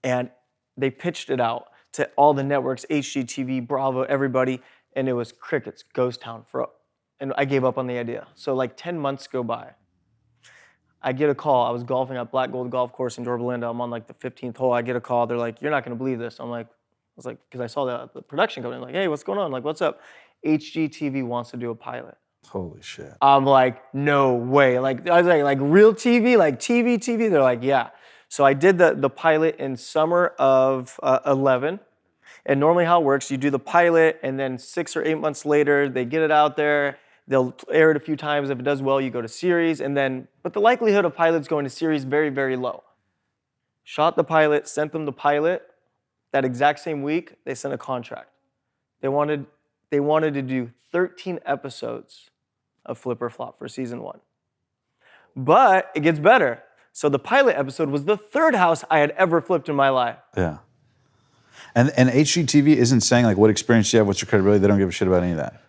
and they pitched it out to all the networks, HGTV, Bravo, everybody, and it was crickets, ghost town. And I gave up on the idea. So like 10 months go by, I get a call. I was golfing at Black Gold Golf Course in Yorba Linda. I'm on like the 15th hole. I get a call. They're like, "You're not gonna believe this." I was like, because I saw the production company. I'm like, "Hey, what's going on?" I'm like, "What's up?" HGTV wants to do a pilot. Holy shit. I'm like, "No way!" Like I was like real TV, like TV. They're like, "Yeah." So I did the pilot in summer of 11. And normally how it works, you do the pilot, and then 6 or 8 months later, they get it out there. They'll air it a few times. If it does well, you go to series, but the likelihood of pilots going to series very, very low. Shot the pilot, sent them the pilot. That exact same week, they sent a contract. They wanted to do 13 episodes of Flip or Flop for season 1. But it gets better. So the pilot episode was the 3rd house I had ever flipped in my life. Yeah. And HGTV isn't saying like what experience you have, what's your credibility. They don't give a shit about any of that.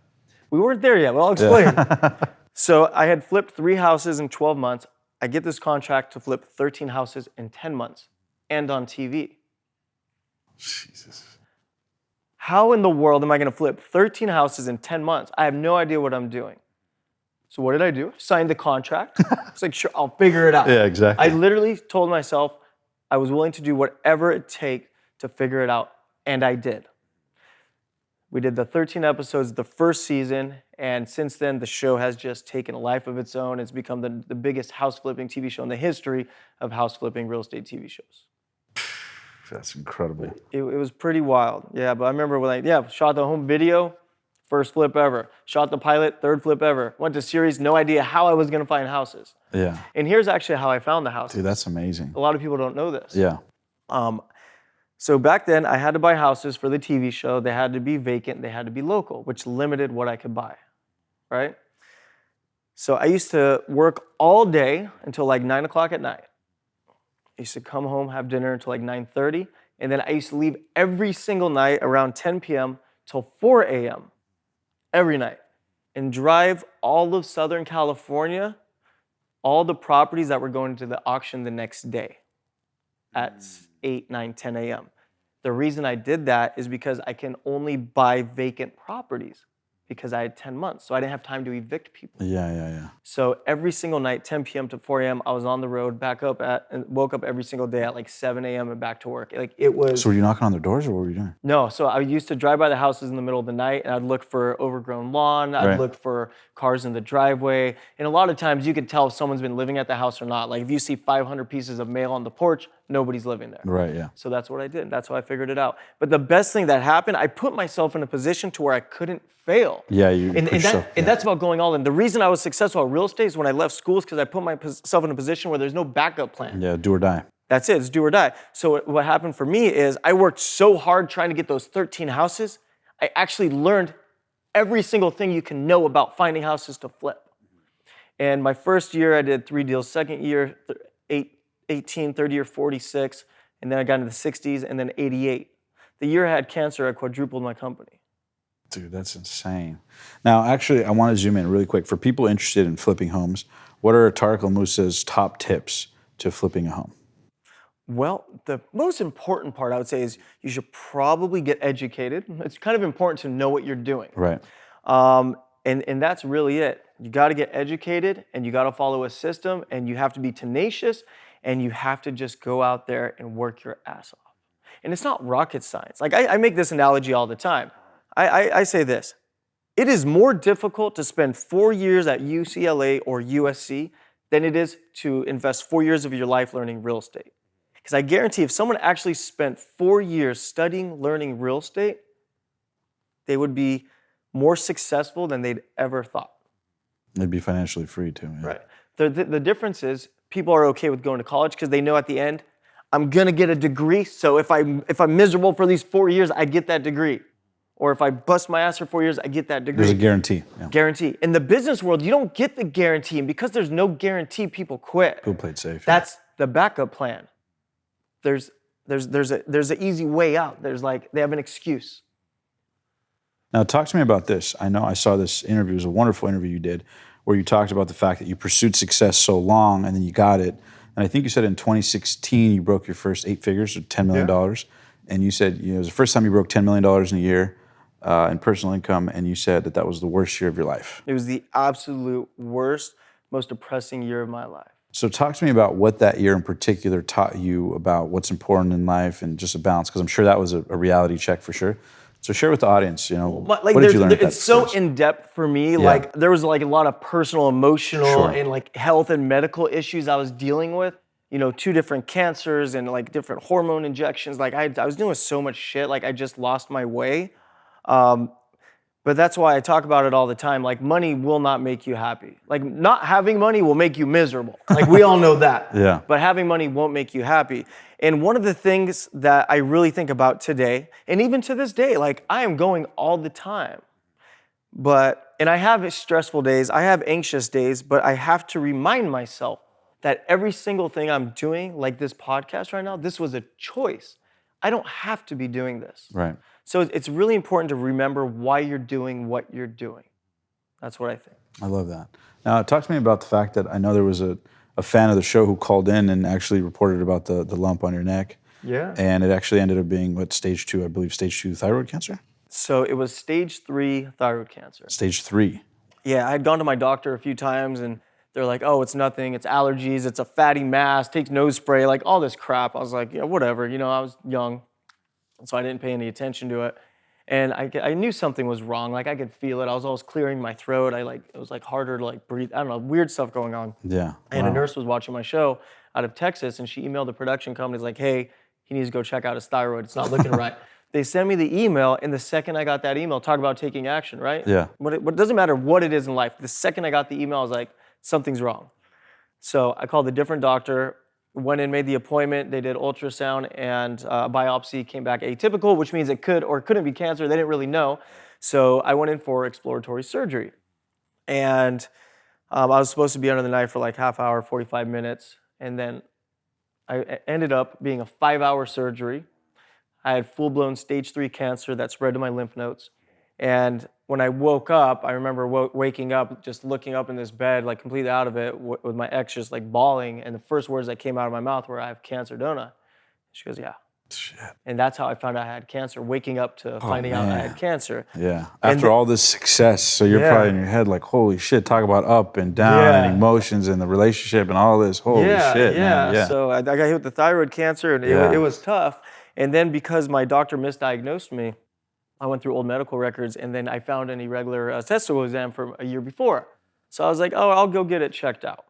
We weren't there yet, but I'll explain. So I had flipped 3 houses in 12 months. I get this contract to flip 13 houses in 10 months and on TV. Jesus. How in the world am I gonna flip 13 houses in 10 months? I have no idea what I'm doing. So what did I do? Signed the contract. It's like, sure, I'll figure it out. Yeah, exactly. I literally told myself I was willing to do whatever it takes to figure it out, and I did. We did the 13 episodes the first season, and since then, the show has just taken a life of its own. It's become the biggest house flipping TV show in the history of house flipping real estate TV shows. That's incredible. It was pretty wild. Yeah, but I remember when shot the home video, first flip ever. Shot the pilot, 3rd flip ever. Went to series, no idea how I was gonna find houses. Yeah. And here's actually how I found the houses. Dude, that's amazing. A lot of people don't know this. Yeah. So back then, I had to buy houses for the TV show. They had to be vacant. They had to be local, which limited what I could buy, right? So I used to work all day until like 9 o'clock at night. I used to come home, have dinner until like 9:30, and then I used to leave every single night around 10 p.m. till 4 a.m. every night and drive all of Southern California, all the properties that were going to the auction the next day at 8, 9, 10 a.m. The reason I did that is because I can only buy vacant properties because I had 10 months, so I didn't have time to evict people. Yeah. So every single night, 10 p.m. to 4 a.m., I was on the road, and woke up every single day at like 7 a.m. and back to work. Like it was. So were you knocking on their doors, or what were you doing? No, so I used to drive by the houses in the middle of the night, and I'd look for overgrown lawn. I'd look for cars in the driveway, and a lot of times you could tell if someone's been living at the house or not. Like if you see 500 pieces of mail on the porch, nobody's living there. Right. Yeah. So that's what I did. That's how I figured it out. But the best thing that happened, I put myself in a position to where I couldn't fail. Yeah, and that's about going all in. The reason I was successful at real estate is when I left school is because I put myself in a position where there's no backup plan. Yeah, do or die. That's it, it's do or die. So what happened for me is I worked so hard trying to get those 13 houses, I actually learned every single thing you can know about finding houses to flip. And my first year I did 3 deals, second year 18, third year 46, and then I got into the 60s and then 88. The year I had cancer, I quadrupled my company. Dude, that's insane. Now, actually, I want to zoom in really quick. For people interested in flipping homes, what are Tarek El Moussa's top tips to flipping a home? Well, the most important part I would say is you should probably get educated. It's kind of important to know what you're doing. Right. And that's really it. You got to get educated, and you got to follow a system, and you have to be tenacious, and you have to just go out there and work your ass off. And it's not rocket science. Like I make this analogy all the time. I say this. It is more difficult to spend 4 years at UCLA or USC than it is to invest 4 years of your life learning real estate. Because I guarantee if someone actually spent 4 years studying, learning real estate, they would be more successful than they'd ever thought. They'd be financially free too. Yeah. Right. The difference is people are okay with going to college because they know at the end, I'm gonna get a degree. So if I'm miserable for these 4 years, I get that degree. Or if I bust my ass for 4 years, I get that degree. There's a guarantee. Yeah. Guarantee. In the business world, you don't get the guarantee. And because there's no guarantee, people quit. People played safe. That's the backup plan. There's an easy way out. They have an excuse. Now, talk to me about this. I know I saw this interview. It was a wonderful interview you did where you talked about the fact that you pursued success so long and then you got it. And I think you said in 2016, you broke your first 8 figures, or $10 million. Yeah. And you said it was the first time you broke $10 million in a year in personal income. And you said that was the worst year of your life. It was the absolute worst, most depressing year of my life. So talk to me about what that year in particular taught you about what's important in life and just a balance, because I'm sure that was a reality check for sure. So share with the audience, But, what did you learn at that it's so stage? in depth for me. Like there was like a lot of personal, emotional, Sure. and like health and medical issues I was dealing with. 2 different cancers and like different hormone injections. Like I was doing so much shit. Like I just lost my way. But that's why I talk about it all the time. Like money will not make you happy. Like not having money will make you miserable. Like we all know that. Yeah. But having money won't make you happy. And one of the things that I really think about today, and even to this day, like I am going all the time. And I have stressful days, I have anxious days, but I have to remind myself that every single thing I'm doing, like this podcast right now, this was a choice. I don't have to be doing this. Right. So it's really important to remember why you're doing what you're doing. That's what I think. I love that. Now, talk to me about the fact that I know there was a fan of the show who called in and actually reported about the lump on your neck. Yeah. And it actually ended up being, stage 2, I believe, stage 2 thyroid cancer? So it was stage 3 thyroid cancer. Stage 3. Yeah, I had gone to my doctor a few times and they're like, oh, it's nothing, it's allergies, it's a fatty mass, takes nose spray, like all this crap. I was like, yeah, whatever, I was young, so I didn't pay any attention to it. And I knew something was wrong, like I could feel it. I was always clearing my throat. It was like harder to like breathe. I don't know, weird stuff going on. Yeah. And a nurse was watching my show out of Texas and she emailed the production company, like, hey, he needs to go check out his thyroid. It's not looking right. They sent me the email, and the second I got that email, talk about taking action, right? Yeah. But it doesn't matter what it is in life. The second I got the email, I was like, something's wrong. So I called a different doctor, went in, made the appointment. They did ultrasound and biopsy, came back atypical, which means it could or couldn't be cancer. They didn't really know. So I went in for exploratory surgery. And I was supposed to be under the knife for like half hour, 45 minutes. And then I ended up being a 5-hour surgery. I had full-blown stage 3 cancer that spread to my lymph nodes. And when I woke up, I remember waking up, just looking up in this bed, like completely out of it, with my ex just like bawling. And the first words that came out of my mouth were, I have cancer, don't I? She goes, yeah. Shit. And that's how I found out I had cancer, waking up to finding out I had cancer. Yeah. After all this success, so you're probably in your head like, holy shit, talk about up and down and emotions and the relationship and all this. Holy shit, man. Yeah. So I got hit with the thyroid cancer, and it was tough. And then because my doctor misdiagnosed me, I went through old medical records, and then I found an irregular testicle exam from a year before. So I was like, oh, I'll go get it checked out.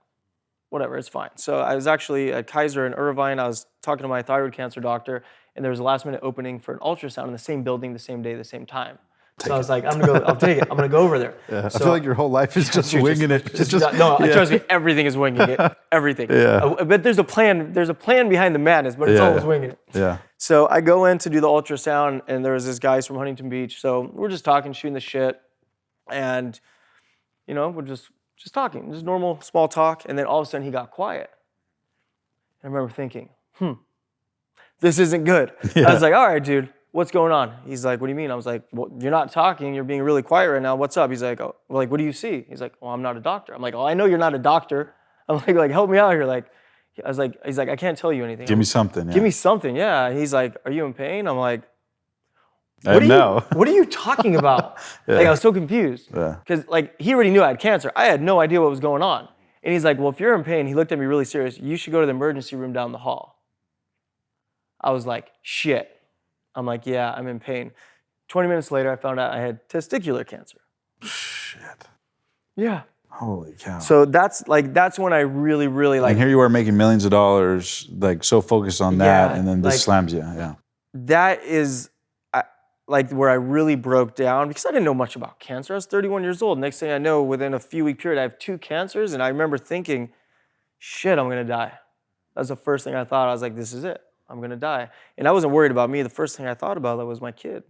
Whatever, it's fine. So I was actually at Kaiser in Irvine. I was talking to my thyroid cancer doctor, and there was a last-minute opening for an ultrasound in the same building, the same day, the same time. So I was like, I'll take it. I'm gonna go over there. Yeah. So, I feel like your whole life is just winging it. Trust me, everything is winging it. Everything. Yeah. But there's a plan behind the madness, but it's always winging it. Yeah. So I go in to do the ultrasound, and there was this guy from Huntington Beach. So we're just talking, shooting the shit, and we're just talking, just normal small talk. And then all of a sudden he got quiet. I remember thinking, this isn't good. Yeah. I was like, all right, dude. What's going on? He's like, what do you mean? I was like, well, you're not talking. You're being really quiet right now. What's up? He's like, oh, well, like, what do you see? He's like, well, I'm not a doctor. I'm like, oh, I know you're not a doctor. I'm like, help me out here. He's like, I can't tell you anything. Give me something. Yeah. Give me something. Yeah. He's like, are you in pain? I'm like, what are you talking about? Yeah. Like, I was so confused. Yeah. Because like, he already knew I had cancer. I had no idea what was going on. And he's like, well, if you're in pain, he looked at me really serious. You should go to the emergency room down the hall. I was like, shit. I'm like, yeah, I'm in pain. 20 minutes later, I found out I had testicular cancer. Shit. Yeah. Holy cow. So that's when I really, really like. And here you are making millions of dollars, like so focused on that, and then this slams you. Yeah. That is like where I really broke down because I didn't know much about cancer. I was 31 years old. Next thing I know, within a few week period, I have 2 cancers, and I remember thinking, shit, I'm gonna die. That's the first thing I thought. I was like, this is it. I'm going to die. And I wasn't worried about me. The first thing I thought about was my kid,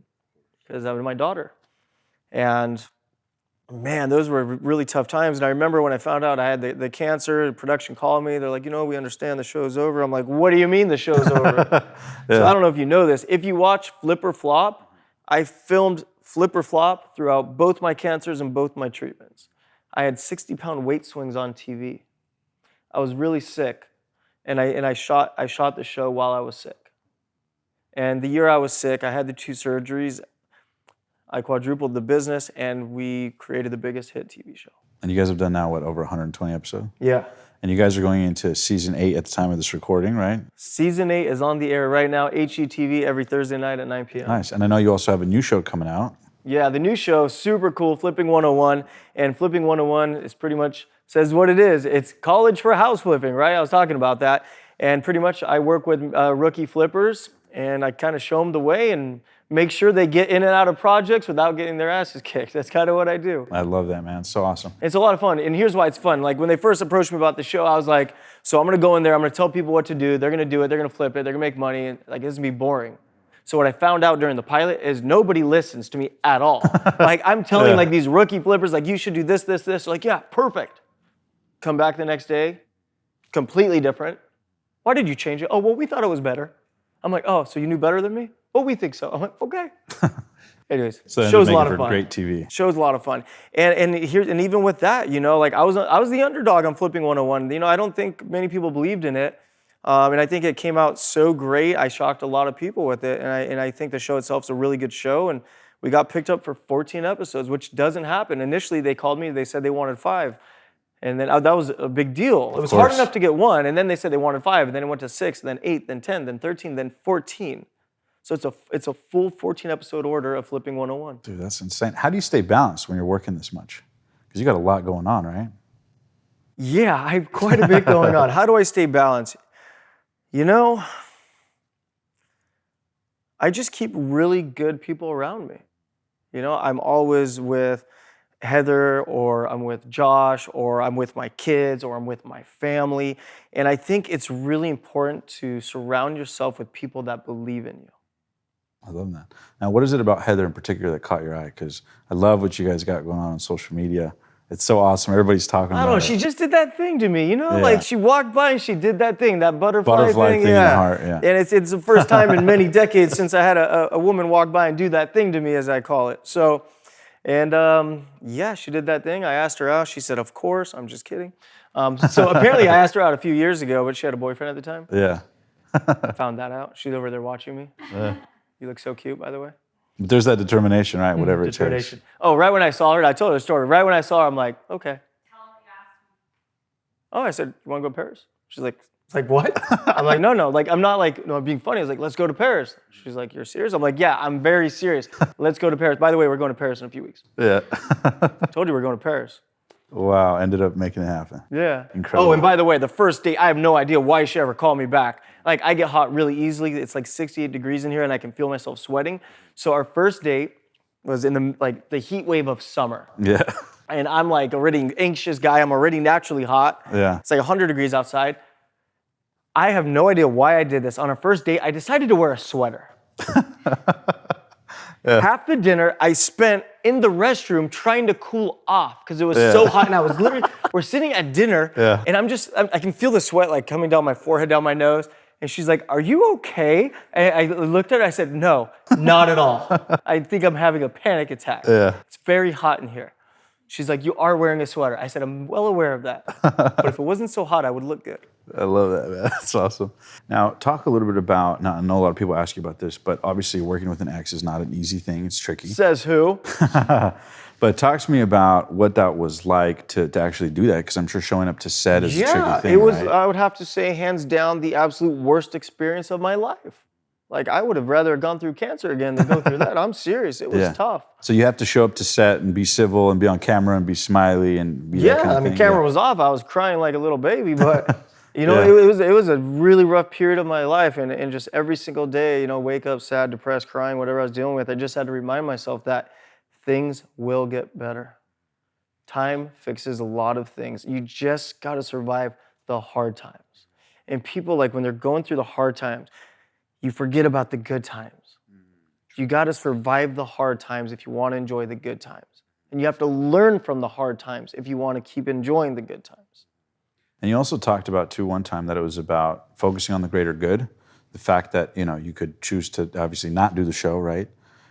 because that was my daughter. And man, those were really tough times. And I remember when I found out I had the cancer, the production called me. They're like, we understand the show's over. I'm like, what do you mean the show's over? Yeah. So I don't know if you know this. If you watch Flip or Flop, I filmed Flip or Flop throughout both my cancers and both my treatments. I had 60-pound weight swings on TV. I was really sick. And I shot the show while I was sick. And the year I was sick, I had the 2 surgeries. I quadrupled the business, and we created the biggest hit TV show. And you guys have done now, over 120 episodes? Yeah. And you guys are going into season 8 at the time of this recording, right? Season 8 is on the air right now, HGTV, every Thursday night at 9 p.m. Nice. And I know you also have a new show coming out. Yeah, the new show, super cool, Flipping 101. And Flipping 101 is pretty much says what it is. It's college for house flipping, right? I was talking about that. And pretty much I work with rookie flippers, and I kind of show them the way and make sure they get in and out of projects without getting their asses kicked. That's kind of what I do. I love that, man. It's so awesome. It's a lot of fun. And here's why it's fun. Like when they first approached me about the show, I was like, so I'm going to go in there, I'm going to tell people what to do. They're going to do it. They're going to flip it. They're going to make money. And like, this is going to be boring. So what I found out during the pilot is nobody listens to me at all. Like I'm telling like these rookie flippers, like you should do this, this, this. They're like, yeah, perfect. Come back the next day, completely different. Why did you change it? Oh, well, we thought it was better. I'm like, oh, so you knew better than me? Well, we think so. I'm like, okay. Anyways, So show's a lot of for fun. great TV. Show's a lot of fun. And even with that, you know, like I was the underdog on Flipping 101. You know, I don't think many people believed in it. And I think it came out so great. I shocked a lot of people with it. And I think the show itself is a really good show. And we got picked up for 14 episodes, which doesn't happen. Initially, they called me. They said they wanted 5. And then that was a big deal. It was hard enough to get 1. And then they said they wanted 5. And then it went to 6, then 8, then 10, then 13, then 14. So it's a full 14 episode order of Flipping 101. Dude, that's insane. How do you stay balanced when you're working this much? Because you got a lot going on, right? Yeah, I have quite a bit going on. How do I stay balanced? You know, I just keep really good people around me. You know, I'm always with Heather, or I'm with Josh, or I'm with my kids, or I'm with my family. And I think it's really important to surround yourself with people that believe in you. I love that. Now, what is it about Heather in particular that caught your eye? Because I love what you guys got going on social media. It's so awesome. Everybody's talking about it. I don't know. She just did that thing to me, you know? Like she walked by and she did that thing, that butterfly thing. In the heart, yeah. And it's the first time in many decades since I had a woman walk by and do that thing to me, as I call it. So, and yeah, she did that thing. I asked her out. She said, of course. I'm just kidding. So apparently I asked her out a few years ago, but she had a boyfriend at the time. Yeah. I found that out. She's over there watching me. Yeah. You look so cute, by the way. But there's that determination, right? Whatever it takes. Oh, right when I saw her, I told her the story. Right when I saw her, I'm like, okay. Oh, I said, you want to go to Paris? She's like, it's like, what? I'm like, no, like, I'm not like, no, I'm being funny. I was like, let's go to Paris. She's like, you're serious? I'm like, yeah, I'm very serious. Let's go to Paris. By the way, we're going to Paris in a few weeks. Yeah. Told you we're going to Paris. Wow, ended up making it happen. Yeah. Incredible. Oh, and by the way, the first date, I have no idea why she ever called me back. Like, I get hot really easily. It's like 68 degrees in here, and I can feel myself sweating. So our first date was in the heat wave of summer. Yeah. And I'm like already anxious guy. I'm already naturally hot. Yeah. It's like 100 degrees outside. I have no idea why I did this. On our first date, I decided to wear a sweater. Yeah. Half the dinner I spent in the restroom trying to cool off because it was so hot, and I was literally, we're sitting at dinner, and I can feel the sweat like coming down my forehead, down my nose, and she's like, are you okay? And I looked at her, I said, no, not at all. I think I'm having a panic attack. Yeah. It's very hot in here. She's like, you are wearing a sweater. I said, I'm well aware of that. But if it wasn't so hot, I would look good. I love that, man. That's awesome. Now, talk a little bit about, now I know a lot of people ask you about this, but obviously working with an ex is not an easy thing. It's tricky. Says who? But talk to me about what that was like to actually do that, because I'm sure showing up to set is a tricky thing, it was, right? I would have to say, hands down, the absolute worst experience of my life. Like, I would have rather gone through cancer again than go through that. I'm serious. It was tough. So you have to show up to set and be civil and be on camera and be smiley and be that kind of I mean, thing. camera was off. I was crying like a little baby, but you know, it was a really rough period of my life, and just every single day, you know, wake up sad, depressed, crying, whatever I was dealing with, I just had to remind myself that things will get better. Time fixes a lot of things. You just got to survive the hard times. And people, like, when they're going through the hard times, you forget about the good times. You got to survive the hard times if you want to enjoy the good times. And you have to learn from the hard times if you want to keep enjoying the good times. And you also talked about, too, one time that it was about focusing on the greater good. The fact that, you know, you could choose to obviously not do the show, right?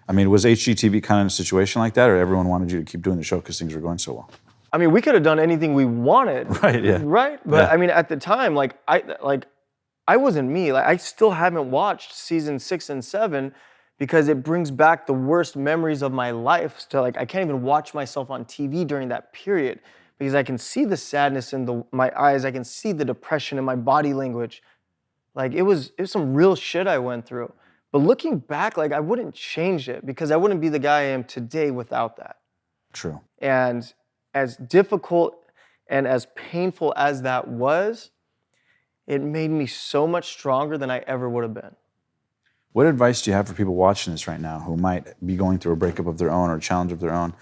I mean, was HGTV kind of in a situation like that, or everyone wanted you to keep doing the show because things were going so well? I mean, we could have done anything we wanted. Right, yeah. Right? But I mean, at the time, I wasn't me. Like, I still haven't watched season 6 and 7 because it brings back the worst memories of my life. So, like, I can't even watch myself on TV during that period because I can see the sadness in my eyes. I can see the depression in my body language. Like it was some real shit I went through. But looking back, like I wouldn't change it because I wouldn't be the guy I am today without that. True. And as difficult and as painful as that was, it made me so much stronger than I ever would have been. What advice do you have for people watching this right now who might be going through a breakup of their own or a challenge of their own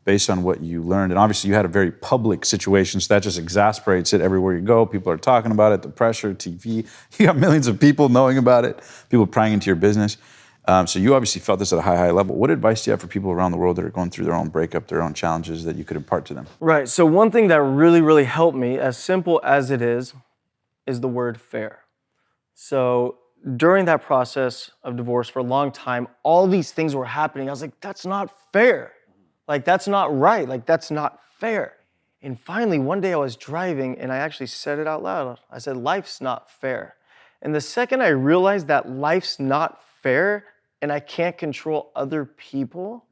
based on what you learned? And obviously you had a very public situation, so that just exasperates it everywhere you go. People are talking about it, the pressure, TV. You got millions of people knowing about it, people prying into your business. So you obviously felt this at a high level. What advice do you have for people around the world that are going through their own breakup, their own challenges that you could impart to them? Right, so one thing that really, really helped me, as simple as it is the word fair. So during that process of divorce for a long time, all these things were happening. I was like, that's not fair. Like, that's not right. Like, that's not fair. And finally, one day I was driving and I actually said it out loud. I said, life's not fair. And the second I realized that life's not fair and I can't control other people,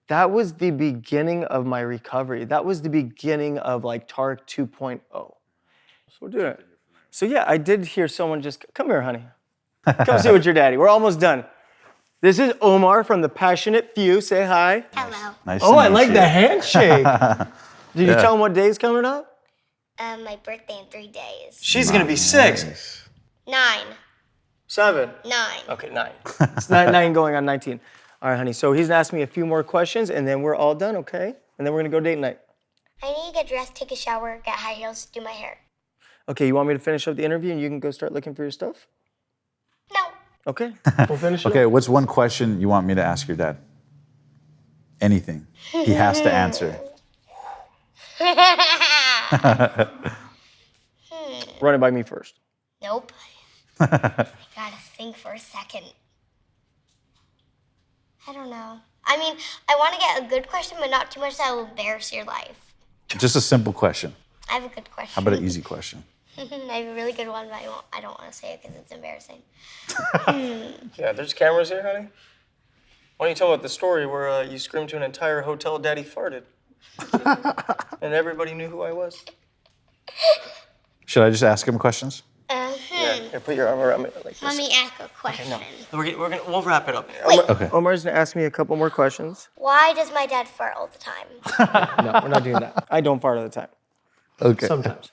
that was the beginning of my recovery. That was the beginning of like Tarek 2.0. So we're doing it. So yeah, I did hear someone just, come here, honey. Come sit with your daddy. We're almost done. This is Omar from the Passionate Few. Say hi. Hello. Nice Oh, to I meet like you. the handshake. Did you tell him what day's coming up? My birthday in 3 days. She's gonna be 6. 9. 7. 9. Okay, 9. It's 9 going on 19. All right, honey. So he's gonna ask me a few more questions, and then we're all done, okay? And then we're gonna go date night. I need to get dressed, take a shower, get high heels, do my hair. Okay, you want me to finish up the interview and you can go start looking for your stuff? No. Okay, we'll finish it Okay, up. what's one question you want me to ask your dad? Anything. He has to answer. Run it by me first. Nope. I gotta think for a second. I don't know. I mean, I want to get a good question, but not too much that will embarrass your life. Just a simple question. I have a good question. How about an easy question? I have a really good one, but I don't want to say it because it's embarrassing. Yeah, there's cameras here, honey. Why don't you tell about the story where you screamed to an entire hotel, Daddy farted. And everybody knew who I was. Should I just ask him questions? Yeah, here, put your arm around me like this. Let me ask a question. No, we'll wrap it up. Wait. Okay. Omar's gonna ask me a couple more questions. Why does my dad fart all the time? No, we're not doing that. I don't fart all the time. Okay. Sometimes.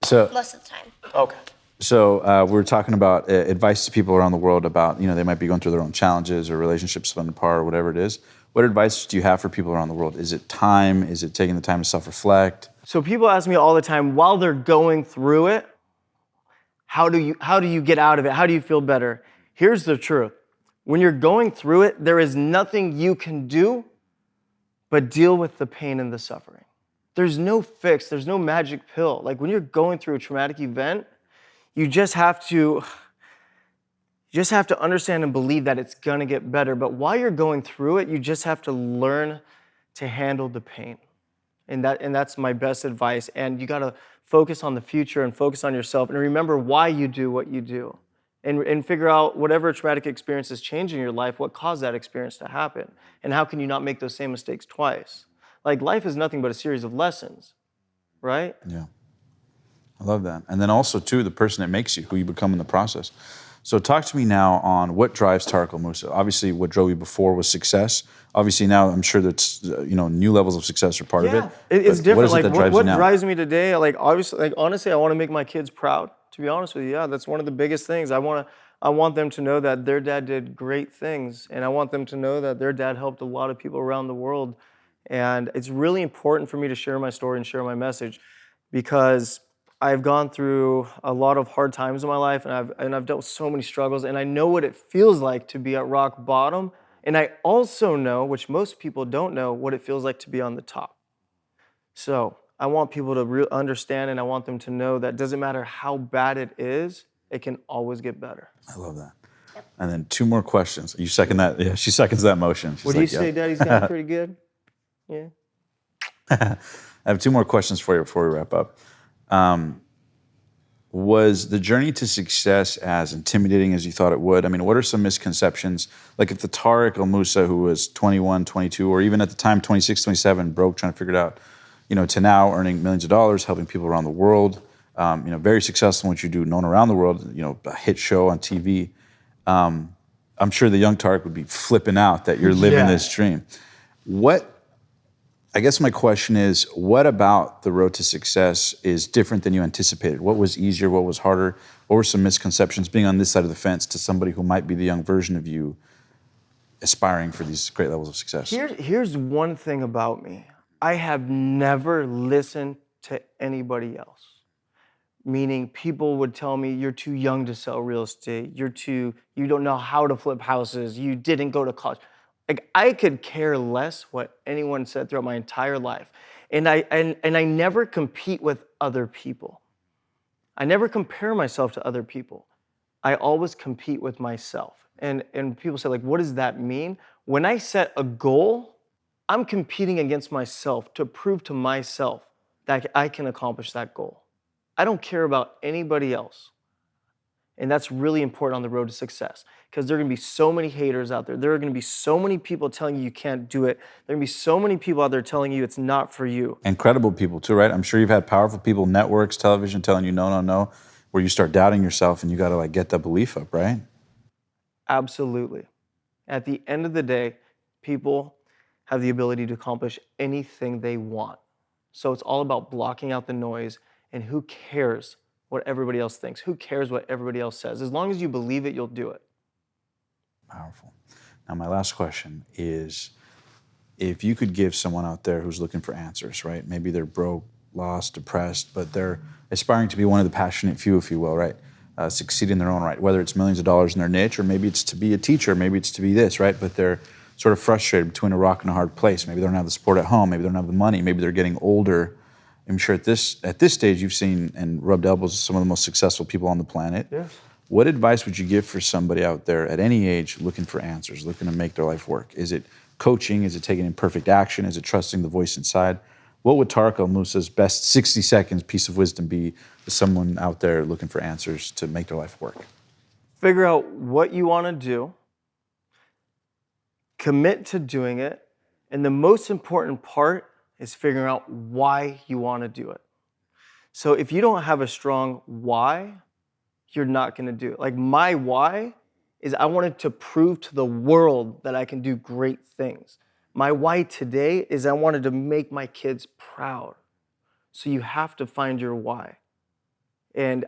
So, Most of the time. Okay. we're talking about advice to people around the world about, they might be going through their own challenges or relationships split apart or whatever it is. What advice do you have for people around the world? Is it time? Is it taking the time to self-reflect? So people ask me all the time, while they're going through it, how do you get out of it? How do you feel better? Here's the truth. When you're going through it, there is nothing you can do but deal with the pain and the suffering. There's no fix, there's no magic pill. Like when you're going through a traumatic event, you just have to understand and believe that it's gonna get better. But while you're going through it, you just have to learn to handle the pain. And that's my best advice. And you gotta focus on the future and focus on yourself and remember why you do what you do. And figure out whatever traumatic experience is changing your life, what caused that experience to happen. And how can you not make those same mistakes twice? Like life is nothing but a series of lessons, right? Yeah. I love that. And then also, too, the person that makes you, who you become in the process. So talk to me now on what drives Tarek El Moussa. Obviously, what drove you before was success. Obviously, now I'm sure that's, new levels of success are part of it. It's But different. What is it Like that drives what you now? drives me today, like obviously, like honestly, I want to make my kids proud. To be honest with you, yeah, that's one of the biggest things. I want them to know that their dad did great things, and I want them to know that their dad helped a lot of people around the world. And it's really important for me to share my story and share my message because I've gone through a lot of hard times in my life, and I've dealt with so many struggles, and I know what it feels like to be at rock bottom, and I also know, which most people don't know, what it feels like to be on the top. So I want people to understand, and I want them to know that it doesn't matter how bad it is, it can always get better. I love that. And then 2 more questions. You second that? Yeah, she seconds that motion. She's What do you like, say, yeah. Daddy's got it pretty good? Yeah. I have 2 more questions for you before we wrap up. Was the journey to success as intimidating as you thought it would? I mean, what are some misconceptions? Like if the Tarek El Moussa, who was 21, 22, or even at the time 26, 27, broke, trying to figure it out, to now earning millions of dollars, helping people around the world. Very successful in what you do, known around the world. A hit show on TV. I'm sure the young Tarek would be flipping out that you're living this dream. I guess my question is, what about the road to success is different than you anticipated? What was easier? What was harder? What were some misconceptions being on this side of the fence to somebody who might be the young version of you aspiring for these great levels of success? Here's one thing about me. I have never listened to anybody else. Meaning people would tell me, you're too young to sell real estate. You don't know how to flip houses. You didn't go to college. Like, I could care less what anyone said throughout my entire life. And I never compete with other people. I never compare myself to other people. I always compete with myself. And people say, like, what does that mean? When I set a goal, I'm competing against myself to prove to myself that I can accomplish that goal. I don't care about anybody else. And that's really important on the road to success, because there are going to be so many haters out there. There are going to be so many people telling you can't do it. There are going to be so many people out there telling you it's not for you. Incredible people too, right? I'm sure you've had powerful people, networks, television telling you no, where you start doubting yourself and you got to get that belief up, right? Absolutely. At the end of the day, people have the ability to accomplish anything they want. So it's all about blocking out the noise, and who cares what everybody else thinks? Who cares what everybody else says? As long as you believe it, you'll do it. Powerful. Now, my last question is, if you could give someone out there who's looking for answers, right? Maybe they're broke, lost, depressed, but they're aspiring to be one of the passionate few, if you will, right? Succeed in their own right, whether it's millions of dollars in their niche, or maybe it's to be a teacher, maybe it's to be this, right? But they're sort of frustrated between a rock and a hard place. Maybe they don't have the support at home, maybe they don't have the money, maybe they're getting older. I'm sure at this stage you've seen and rubbed elbows with some of the most successful people on the planet. Yeah. What advice would you give for somebody out there at any age looking for answers, looking to make their life work? Is it coaching? Is it taking imperfect action? Is it trusting the voice inside? What would Tarek El Moussa's best 60 seconds piece of wisdom be to someone out there looking for answers to make their life work? Figure out what you want to do, commit to doing it, and the most important part is figuring out why you want to do it. So if you don't have a strong why, you're not going to do it. Like, my why is I wanted to prove to the world that I can do great things. My why today is I wanted to make my kids proud. So you have to find your why. And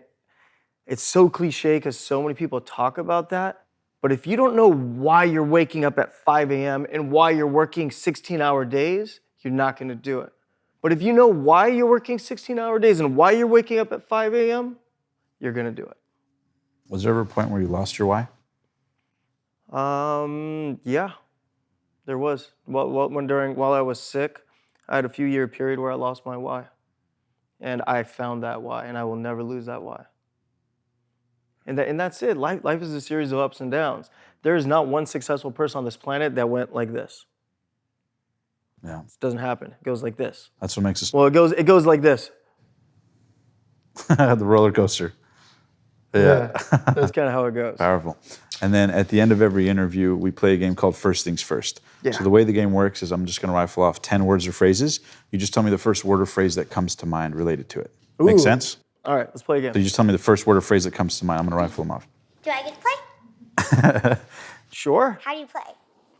it's so cliche because so many people talk about that. But if you don't know why you're waking up at 5 a.m. and why you're working 16-hour days, you're not going to do it. But if you know why you're working 16-hour days and why you're waking up at 5 a.m., you're going to do it. Was there ever a point where you lost your why? Yeah, there was. While I was sick, I had a few-year period where I lost my why. And I found that why, and I will never lose that why. And that's it. Life is a series of ups and downs. There is not one successful person on this planet that went like this. Yeah. It doesn't happen. It goes like this. That's what makes us... Well, it goes like this. The roller coaster. Yeah. That's kind of how it goes. Powerful. And then at the end of every interview, we play a game called First Things First. Yeah. So the way the game works is I'm just going to rifle off 10 words or phrases. You just tell me the first word or phrase that comes to mind related to it. Ooh. Make sense? All right, let's play a game. So you just tell me the first word or phrase that comes to mind. I'm going to rifle them off. Do I get to play? Sure. How do you play?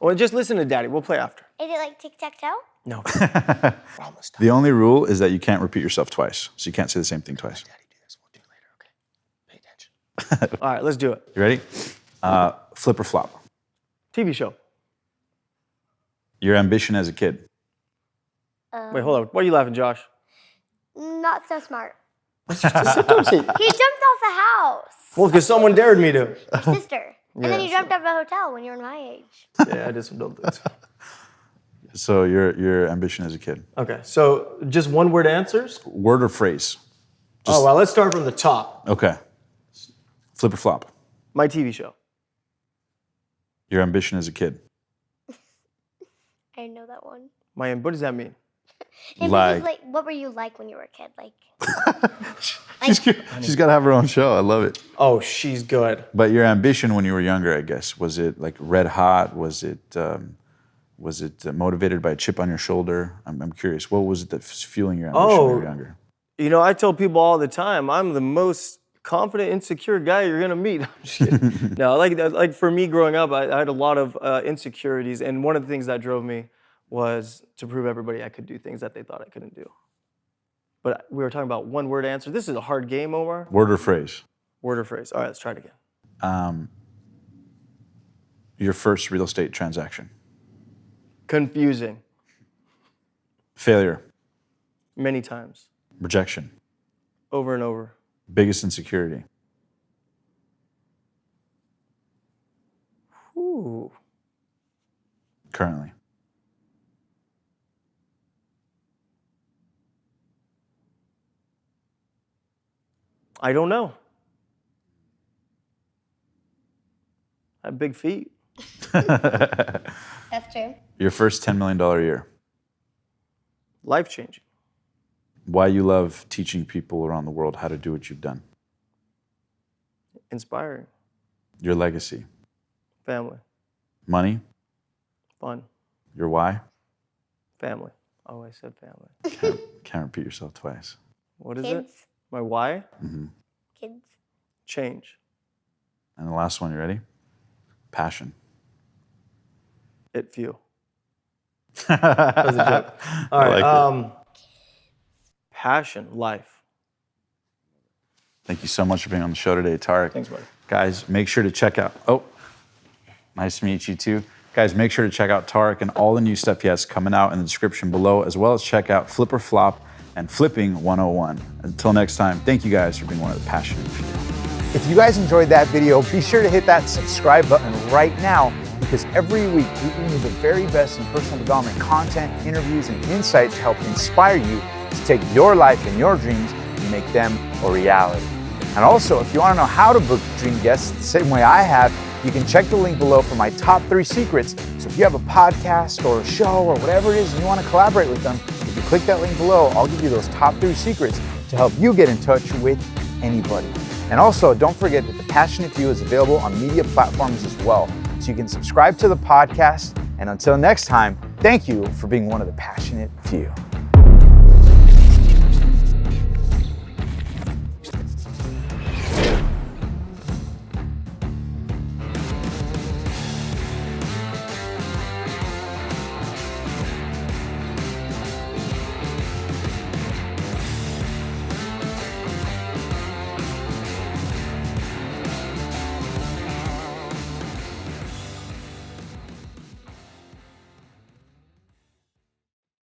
Well, just listen to Daddy. We'll play after. Is it like tic-tac-toe? No. We're almost done. The only rule is that you can't repeat yourself twice. So you can't say the same thing twice. Daddy, do this. We'll do it later, okay? Pay attention. All right, let's do it. You ready? Flip or flop? TV show. Your ambition as a kid? Wait, hold on. Why are you laughing, Josh? Not so smart. Don't say. He jumped off the house. Well, because someone dared me to. Your sister. And then you Yeah, jumped off a hotel when you were my age. Yeah, I did some dumb things. So your ambition as a kid? Okay, so just one word answers? Word or phrase? Oh, well, let's start from the top. Okay. Flip or flop? My TV show. Your ambition as a kid? I didn't know that one. What does that mean? Like, what were you like when you were a kid? Like, She's got to have her own show. I love it. Oh, she's good. But your ambition when you were younger, I guess, was it like red hot? Was it Was it motivated by a chip on your shoulder? I'm curious. What was it that's fueling your ambition when you were younger? You know, I tell people all the time, I'm the most confident, insecure guy you're gonna meet. I'm just kidding. No, like for me growing up, I had a lot of insecurities, and one of the things that drove me was to prove everybody I could do things that they thought I couldn't do. But we were talking about one word answer. This is a hard game, Omar. Word or phrase? Word or phrase. All right, let's try it again. Your first real estate transaction? Confusing. Failure? Many times. Rejection? Over and over. Biggest insecurity? Ooh. Currently? I don't know. I have big feet. That's true. Your first $10 million year? Life-changing. Why you love teaching people around the world how to do what you've done? Inspiring. Your legacy? Family. Money? Fun. Your why? Family. Oh, I said family. Can't repeat yourself twice. What is Kids. it? My why? Kids. Change. And the last one, you ready? Passion. It few. That was a joke. All right. like Passion, life. Thank you so much for being on the show today, Tarek. Thanks, buddy. Guys, make sure to check out, nice to meet you too. Guys, make sure to check out Tarek and all the new stuff he has coming out in the description below, as well as check out Flip or Flop and Flipping 101. Until next time, thank you guys for being one of the passionate few. If you guys enjoyed that video, be sure to hit that subscribe button right now, because every week we bring you the very best in personal development content, interviews, and insight to help inspire you to take your life and your dreams and make them a reality. And also, if you want to know how to book dream guests the same way I have, you can check the link below for my top 3 secrets. So if you have a podcast or a show or whatever it is and you want to collaborate with them, if you click that link below, I'll give you those top 3 secrets to help you get in touch with anybody. And also, don't forget that The Passionate Few is available on media platforms as well. So you can subscribe to the podcast. And until next time, thank you for being one of the passionate few.